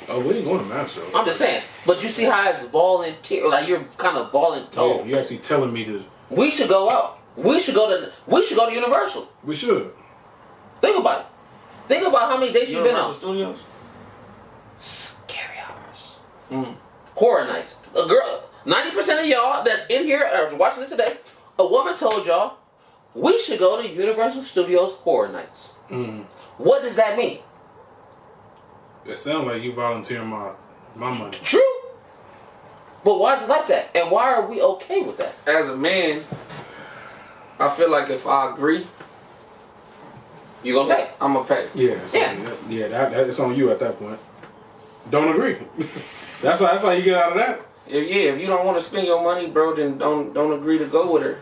Oh, we ain't going to Master. I'm just saying. But you see how it's volunteer, like you're kind of voluntold. Yeah, you actually telling me to... We should go out. We should go to Universal. We should. Think about it. Think about how many days you've been on. Studios? Scary hours. Horror nights. A girl, 90% of y'all that's in here are watching this today, a woman told y'all, we should go to Universal Studios Horror Nights. What does that mean? It sounds like you volunteering my money. True. But why is it like that? And why are we okay with that? As a man, I feel like if I agree, You gonna pay? I'm gonna pay. Yeah. That it's on you at that point. Don't agree. that's how you get out of that. If you don't want to spend your money, bro, then don't agree to go with her.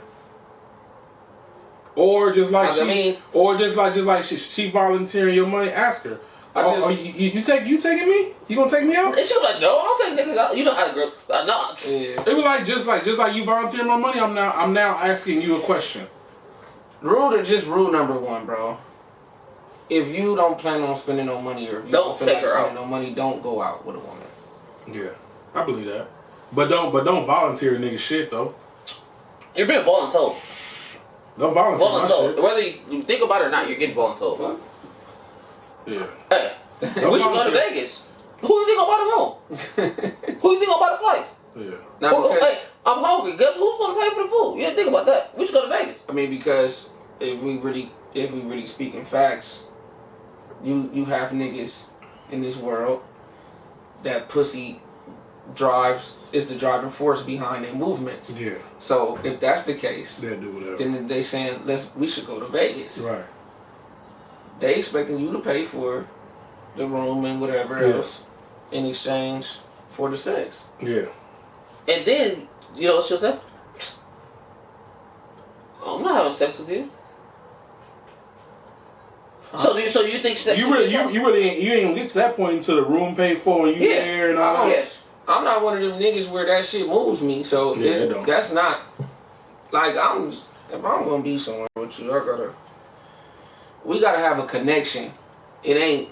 Or just like I mean, she volunteering your money, ask her. You taking me? You gonna take me out? And she was like, no, I'll take niggas out. You know how to girl. No. Yeah. It was like just like you volunteering my money. I'm now asking you a question. Rule number 1, bro. If you don't plan on spending no money, or if you Don't feel take like her spending out. no money, don't go out with a woman. Yeah, I believe that. But don't volunteer nigga shit though. You're being voluntold. Don't volunteer my shit. Whether you think about it or not, you're getting voluntold. Yeah. Hey, we should go to volunteer. Vegas. Who you think gonna buy the room? Who you think gonna buy the flight? Yeah. Now, because, Hey, I'm hungry. Guess who's gonna pay for the food? You didn't think about that. We should go to Vegas. I mean, because if we really speaking facts, you have niggas in this world that pussy is the driving force behind their movements. Yeah. So if that's the case, They'll do whatever. then they saying we should go to Vegas. Right. They expecting you to pay for the room and whatever else in exchange for the sex. Yeah. And then, you know what she'll say? I'm not having sex with you. So you think sex? You really ain't gonna get to that point until the room paid for and you there and all that. Yes. I'm not one of them niggas where that shit moves me. So that's not like if I'm gonna be somewhere with you, we gotta have a connection. It ain't.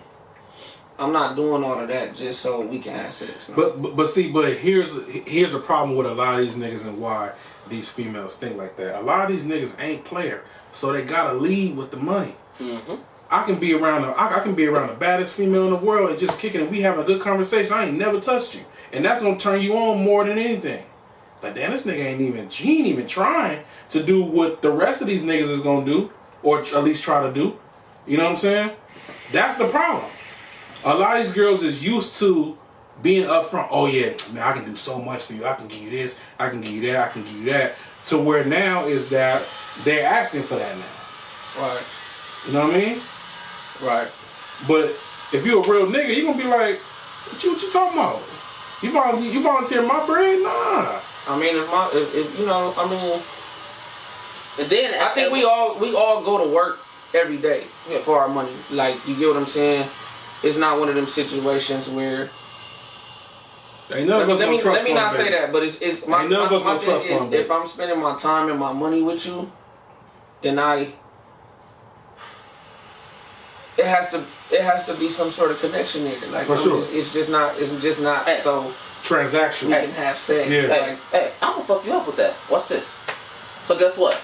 I'm not doing all of that just so we can have sex. No. But here's a problem with a lot of these niggas and why these females think like that. A lot of these niggas ain't player, so they gotta lead with the money. Mm-hmm. I can be around the baddest female in the world and just kicking it. We having a good conversation. I ain't never touched you, and that's gonna turn you on more than anything. Like, damn, this nigga ain't even trying to do what the rest of these niggas is gonna do, or at least try to do. You know what I'm saying? That's the problem. A lot of these girls is used to being upfront. Oh yeah, man, I can do so much for you. I can give you this. I can give you that. I can give you that. To where now is that they're asking for that now. Right. You know what I mean? Right. But if you a real nigga, you gonna be like, what you talking about? You volunteer my bread? Nah. I mean, if you know, I mean, And then I think we all go to work every day for our money. Like, you get what I'm saying? It's not one of them situations where. Ain't none of us gonna trust let me not one, say baby. that, but it's my thing is, if I'm spending my time and my money with you, then it has to be some sort of connection there. Like, for sure. It's just not so transactional. we can have sex. Yeah. Hey, I'm gonna fuck you up with that. Watch this. So guess what?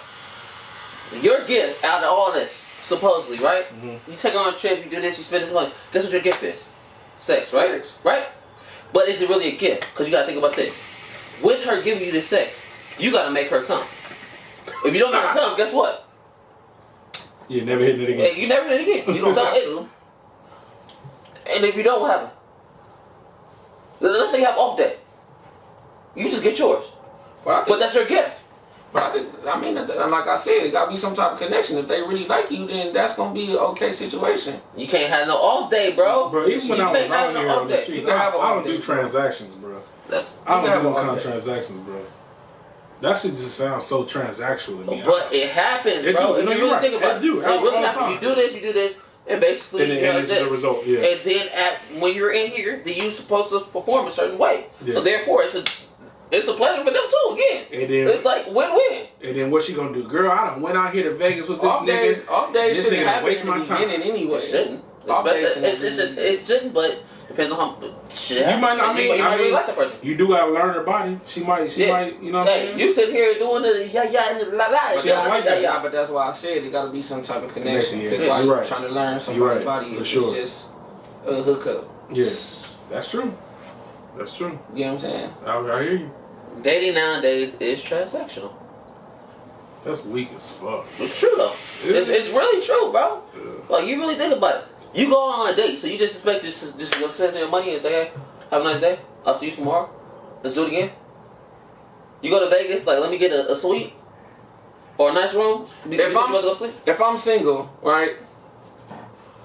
Your gift out of all this, supposedly, right? You take her on a trip, you do this, you spend this money. Guess what your gift is? Sex, right? Sex. Right? But is it really a gift? Because you gotta think about this. With her giving you this sex, you gotta make her come. If you don't make her come, guess what? You never hit it again. You never hit it again. You don't have to. And if you don't, what happens? Let's say you have off day. You just get yours. But that's your gift. But I mean, like I said, it gotta be some type of connection. If they really like you, then that's gonna be an okay situation. You can't have no off day, bro. Bro, even when I was out here on the day. streets, You can have an I off don't day, do transactions, bro. I don't do kind of transactions, bro. That shit just sounds so transactional to me. But it happens, bro. If you really think about it, it really happens. You do this, and basically, and it's the result, yeah. And then when you're in here, then you're supposed to perform a certain way. Yeah. So therefore, it's a pleasure for them too. Again, and then, it's like win-win. And then what she gonna do, girl? I done went out here to Vegas with this nigga. Off days this shouldn't nigga waste my time. Anyway. It shouldn't. It shouldn't, but depends on how shit happens. You might not. You might really like the person. You do gotta learn her body. She might. You know what I'm saying? You sit here doing the la la. She don't like that. Yeah, but that's why I said it gotta be some type of connection. Because while you're trying to learn somebody's body, it's just a hookup. Yeah, that's true. That's true. You know what I'm saying? I hear you. Dating nowadays is transactional. That's weak as fuck. It's true though. It's really true, bro. Yeah. Like you really think about it. You go on a date, so you just expect just to spend your money and say, "Hey, have a nice day. I'll see you tomorrow. Let's do it again." You go to Vegas, like, let me get a suite or a nice room. If I'm single, right,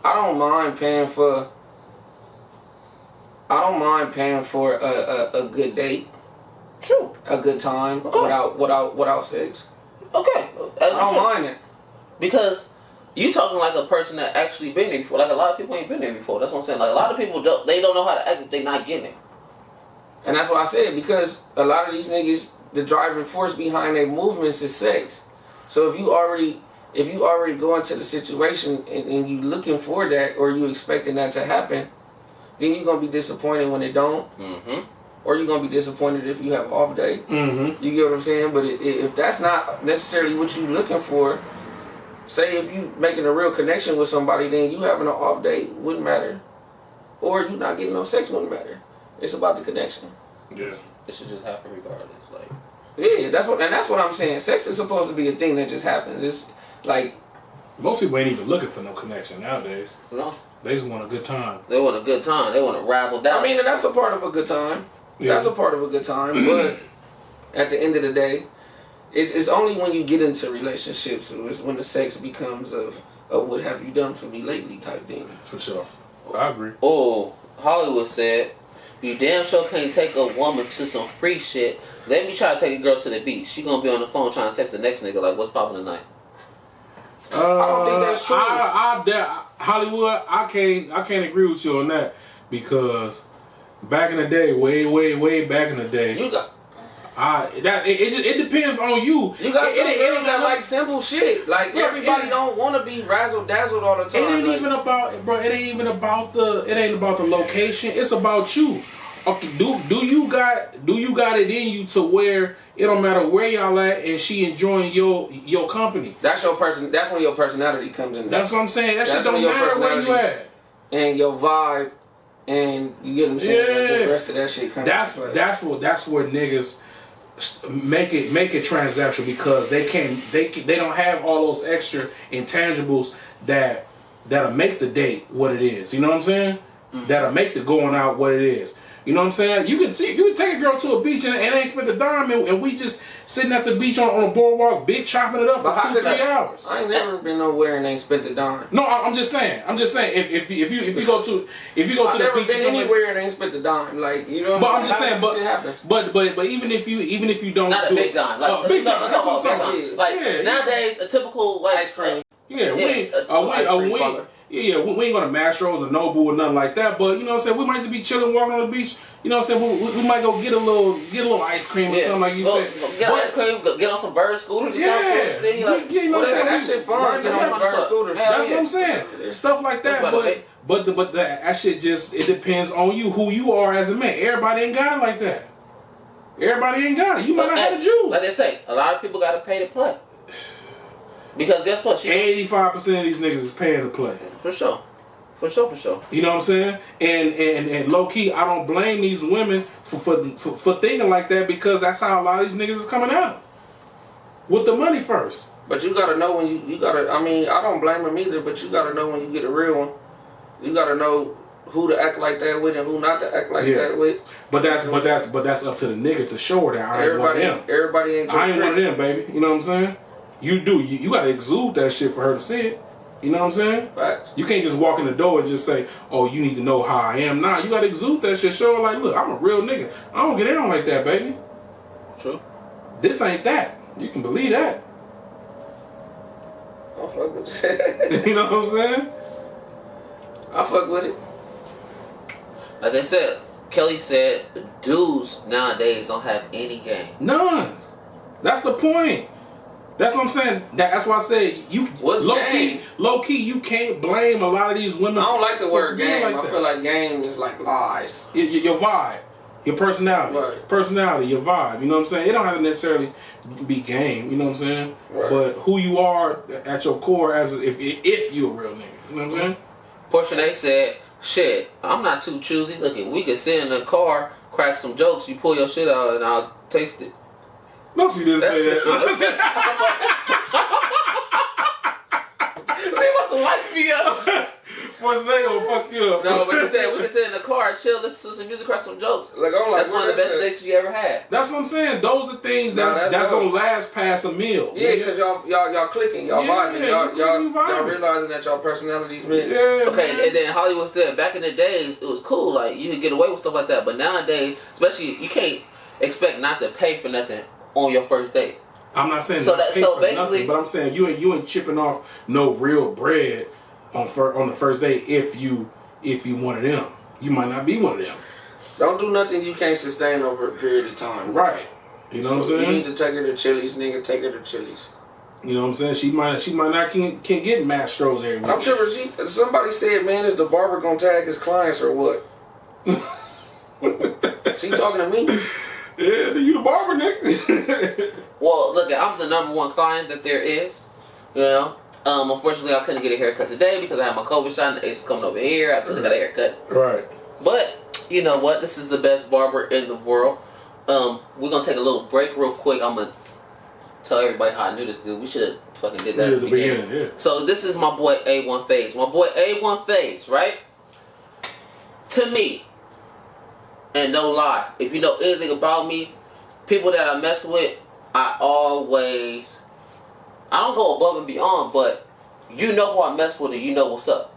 I don't mind paying for a good date. True. A good time without sex. Okay. I don't mind it. Because you talking like a person that actually been there before. Like a lot of people ain't been there before. That's what I'm saying. Like a lot of people don't know how to act if they not getting it. And that's what I said, because a lot of these niggas, the driving force behind their movements is sex. So if you already go into the situation and you looking for that, or you expecting that to happen, then you're gonna be disappointed when it don't. Mm-hmm. Or you're going to be disappointed if you have an off day. Mm-hmm. You get what I'm saying? But if that's not necessarily what you're looking for, say if you making a real connection with somebody, then you having an off day wouldn't matter. Or you not getting no sex wouldn't matter. It's about the connection. Yeah. It should just happen regardless. Like, yeah, that's what I'm saying. Sex is supposed to be a thing that just happens. It's like... Most people ain't even looking for no connection nowadays. No. They just want a good time. They want a good time. They want to razzle down. I mean, and that's a part of a good time. Yeah. That's a part of a good time, but at the end of the day, it's only when you get into relationships when the sex becomes of what have you done for me lately type thing. For sure. I agree. Oh, Hollywood said, you damn sure can't take a woman to some free shit. Let me try to take a girl to the beach. She gonna be on the phone trying to text the next nigga like, what's poppin' tonight? I don't think that's true. Hollywood, I can't agree with you on that, because back in the day, way back in the day, you got it depends on you. You got some girls that like simple shit. Like everybody don't want to be razzle dazzled all the time. It ain't even about, bro. It ain't about the location. It's about you. Okay, do you got it in you to where it don't matter where y'all at and she enjoying your company? That's your person. That's when your personality comes in. That's what I'm saying. That shit don't matter where you at. And your vibe. And you get what I'm saying? Yeah. Like the rest of that shit comes. That's where niggas make it transactional, because they don't have all those extra intangibles that'll make the date what it is. You know what I'm saying? Mm-hmm. That'll make the going out what it is. You know what I'm saying? You can take a girl to a beach and ain't spent a dime, and we just sitting at the beach on a boardwalk, big chopping it up for 2-3 hours. I ain't never been nowhere and ain't spent a dime. No, I'm just saying. If you go to the beach, I've never been anywhere and ain't spent a dime. Like, you know. But I'm just saying. But even if you don't, not a big dime. Like big dime. That's what I'm saying. Like nowadays, a typical like ice cream. Yeah, we ain't going to Mastro's or Nobu or nothing like that. But you know what I'm saying, we might just be chilling, walking on the beach. You know what I'm saying, we might go get a little ice cream or something like you said. Get ice cream, get on some bird scooters or something in the city. Like, you know what I'm saying, that shit fun. Get on some bird scooters. That's what I'm saying. Stuff like that. But that shit just, it depends on you, who you are as a man. Everybody ain't got it like that. Everybody ain't got it. You might not have the juice. Like they say, a lot of people got to pay to play. Because guess what? 85% of these niggas is paying to play. For sure. For sure. You know what I'm saying? And low key, I don't blame these women for thinking like that, because that's how a lot of these niggas is coming out. With the money first. But you gotta know when you gotta. I mean, I don't blame them either. But you gotta know when you get a real one. You gotta know who to act like that with and who not to act like that with. But that's up to the nigga to show her that I ain't one of them. Everybody ain't your I ain't trick. one of them, baby. You know what I'm saying? You gotta exude that shit for her to see it. You know what I'm saying? Facts. You can't just walk in the door and just say, "Oh, you need to know how I am." Nah, you gotta exude that shit. Show her like, "Look, I'm a real nigga. I don't get down like that, baby." True. This ain't that. You can believe that. I fuck with it. You know what I'm saying? I fuck with it. Like they said, Kelly said, dudes nowadays don't have any game. None. That's the point. That's what I'm saying. That's why I said you low key. You can't blame a lot of these women. I don't like the word game. Like I feel like game is like lies. Your vibe, your personality, your vibe. You know what I'm saying? It don't have to necessarily be game. You know what I'm saying? Right. But who you are at your core, as if you're a real nigga. You know what I'm saying? Portion A said, "Shit, I'm not too choosy. Look, we could sit in the car, crack some jokes. You pull your shit out, and I'll taste it." No, she didn't say that. She about to light me up. Portion A gonna fuck you up. No, but she said we can sit in the car, chill, listen to some music, crack some jokes. Like, that's one of the best dates you ever had. That's what I'm saying. Those are things that's gonna last past a meal. Yeah, because y'all clicking, y'all vibing, y'all realizing that y'all personalities match. Yeah, okay, man. and then Hollywood said back in the days it was cool, like you could get away with stuff like that. But nowadays, especially, you can't expect not to pay for nothing on your first date. I'm not saying so basically, nothing, but I'm saying you ain't chipping off no real bread on the first date if you one of them. You might not be one of them. Don't do nothing you can't sustain over a period of time. Right. You know what I'm saying? You need to take her to Chili's, nigga. Take her to Chili's. You know what I'm saying? She might not can get Mastros every week. I'm sure somebody said, "Man, is the barber gonna tag his clients or what?" She talking to me. Yeah, you the barber, nigga. Well, look, I'm the #1 client that there is. You know, unfortunately, I couldn't get a haircut today because I had my COVID shot. And the Ace is coming over here. I took got a haircut. Right. But you know what? This is the best barber in the world. We're gonna take a little break real quick. I'm gonna tell everybody how I knew this dude. We should have fucking did that at the beginning. Yeah. So this is my boy A1Fades. My boy A1Fades, right? To me. And don't lie, if you know anything about me, people that I mess with, I don't go above and beyond, but you know who I mess with and you know what's up.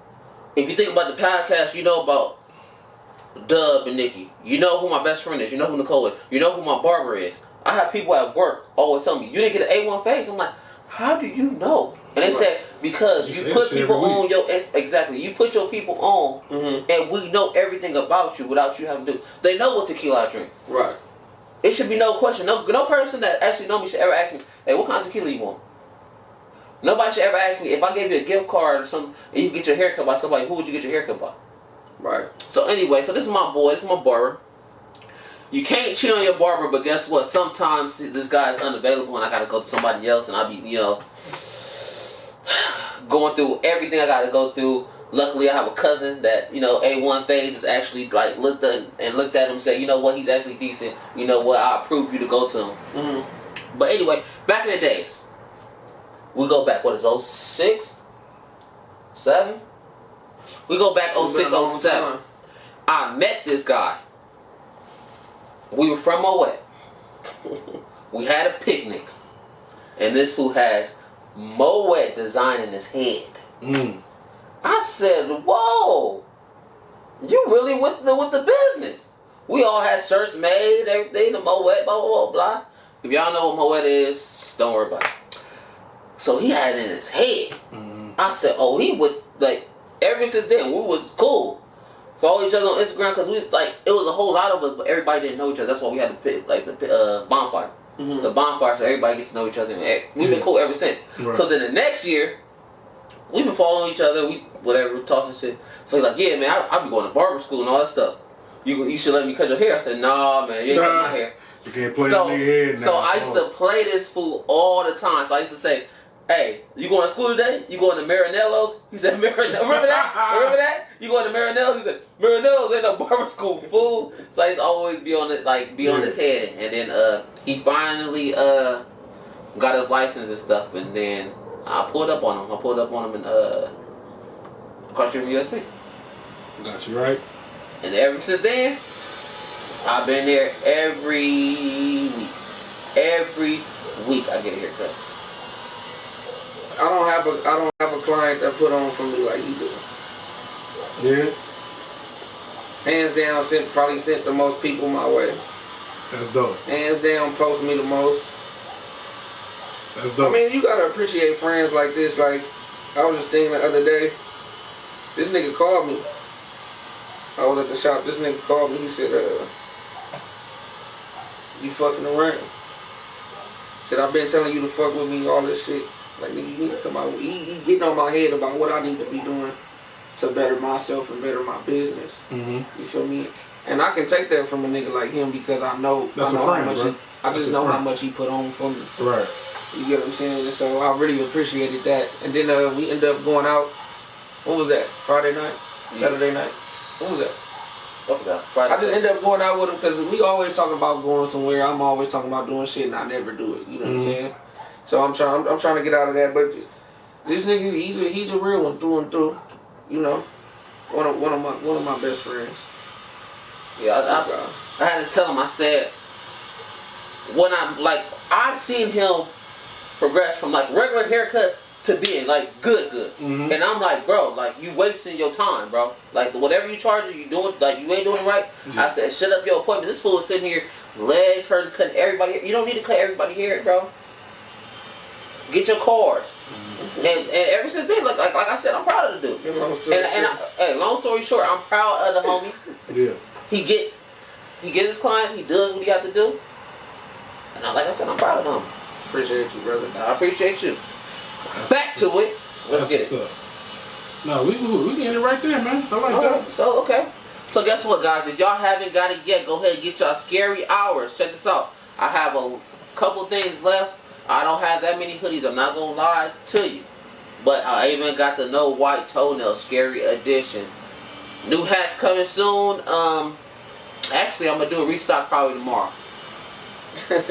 If you think about the podcast, you know about Dubb and Nikki. You know who my best friend is. You know who Nicole is. You know who my barber is. I have people at work always tell me, "You didn't get an A1Fades." I'm like, "How do you know?" And they said, "Because you put people on your you put your people on, and we know everything about you without you having to do. They know what tequila I drink. Right. It should be no question. No person that actually know me should ever ask me, "Hey, what kind of tequila you want?" Nobody should ever ask me if I gave you a gift card or something and you get your haircut by somebody. Who would you get your haircut by? Right. So anyway, so this is my boy. This is my barber. You can't cheat on your barber, but guess what? Sometimes this guy is unavailable and I gotta go to somebody else, and I be going through everything I gotta go through. Luckily, I have a cousin that, A1Fades is actually like looked at him and said, "You know what? He's actually decent. You know what? I approve you to go to him." Mm-hmm. But anyway, back in the days, we go back. What is 06, 7? We go back 06, 07. I met this guy. We were from Moet. We had a picnic, and this fool has Moet design in his head. I said, "Whoa, you really with the business?" We all had shirts made, everything, the Moet, blah, blah, blah, blah. If y'all know what Moet is, don't worry about it. So he had it in his head. I said, "Oh, he would, like, ever since then, we was cool. Follow each other on Instagram, because we, like, it was a whole lot of us, but everybody didn't know each other. That's why we had the bonfire. The bonfire, so everybody gets to know each other. And we've been cool ever since. Right. So then the next year, we've been following each other, talking shit. So he's like, "Yeah, man, I be going to barber school and all that stuff. You should let me cut your hair." I said, "Nah, man, you ain't cutting my hair." You can't play that nigga head now. So I used to play this fool all the time. So I used to say, hey, you going to school today? You going to Marinello's? He said, Marinello's. Remember that? Remember that? You going to Marinello's? He said, Marinello's ain't no barber school, fool. So I used to always be on it, like, be on his head. And then he finally got his license and stuff. And then I pulled up on him. I pulled up on him in across the street from USC. Got you right. And ever since then, I've been there every week. Every week I get a haircut. I don't have a client that put on for me like he do. Yeah. Hands down, probably sent the most people my way. That's dope. Hands down, post me the most. That's dope. I mean, you gotta appreciate friends like this. Like, I was just thinking the other day, this nigga called me. I was at the shop, this nigga called me, he said, you fucking around. Said, I've been telling you to fuck with me, all this shit. Like, nigga, you need to come out. He getting on my head about what I need to be doing to better myself and better my business. Mm-hmm. You feel me? And I can take that from a nigga like him because I know, That's I know a friend, how much bro. I just know how much he put on for me. Right. You get what I'm saying? And so I really appreciated that. And then we ended up going out. What was that? Friday night? Saturday night? What was that? Friday I just ended up going out with him because we always talk about going somewhere. I'm always talking about doing shit and I never do it. You know what I'm saying? So I'm trying to get out of that. But this nigga, he's a real one through and through. You know, one of my best friends. Yeah, I had to tell him. I said, when I've seen him progress from like regular haircuts to being like good, Mm-hmm. and I'm like, bro, like you wasting your time, bro. Like whatever you charge, you doing like you ain't doing it right. Yeah. I said, shut up your appointment. This fool is sitting here, legs hurting, cutting everybody. You don't need to cut everybody hair, bro. Get your cards. Mm-hmm. And ever since then, like I said, I'm proud of the dude. Hey, long story short, I'm proud of the homie. Yeah. He gets his clients. He does what he have to do. And like I said, I'm proud of him. Appreciate you, brother. I appreciate you. Back to it. Let's get it. No, we get it right there, man. I like that. So, okay. So, guess what, guys? If y'all haven't got it yet, go ahead and get y'all scary hours. Check this out. I have a couple things left. I don't have that many hoodies. I'm not going to lie to you. But I even got the No White Toenail Scary Edition. New hats coming soon. Actually, I'm going to do a restock probably tomorrow. I'm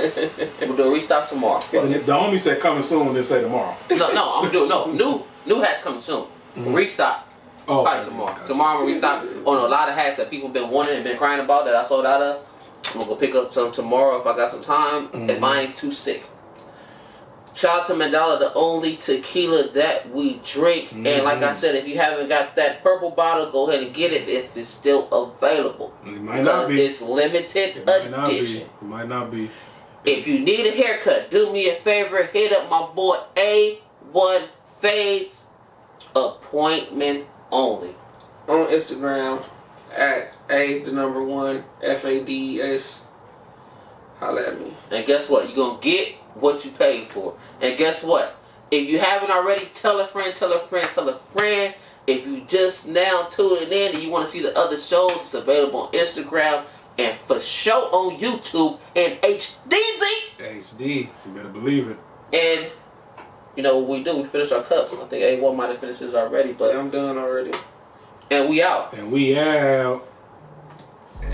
gonna do a restock tomorrow. The homie said coming soon, didn't say tomorrow. No, I'm doing new hats coming soon. Mm-hmm. Restock. Probably tomorrow. Gotcha. Tomorrow I'm gonna restock on a lot of hats that people been wanting and been crying about that I sold out of. I'm gonna go pick up some tomorrow if I got some time. Mm-hmm. If I ain't too sick. Shout out to Mandala, the only tequila that we drink. Mm-hmm. And like I said, if you haven't got that purple bottle, go ahead and get it if it's still available. It might not be. It's limited edition. It might not be. If you need a haircut, do me a favor, hit up my boy A1Fades. Appointment only. On Instagram at A1Fades. Holla at me. And guess what? You're going to get what you paid for. And guess what? If you haven't already, tell a friend, tell a friend, tell a friend. If you just now tuning in and you want to see the other shows, it's available on Instagram and for sure on YouTube and HDZ. HD, you better believe it. And you know what we do? We finish our cups. I think A1 might have finished his already, but I'm done already. And we out. And we out.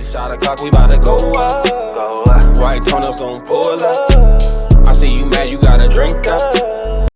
Shot o'clock, we bout to go up. White turn-ups on pull up. I see you mad, you gotta drink up.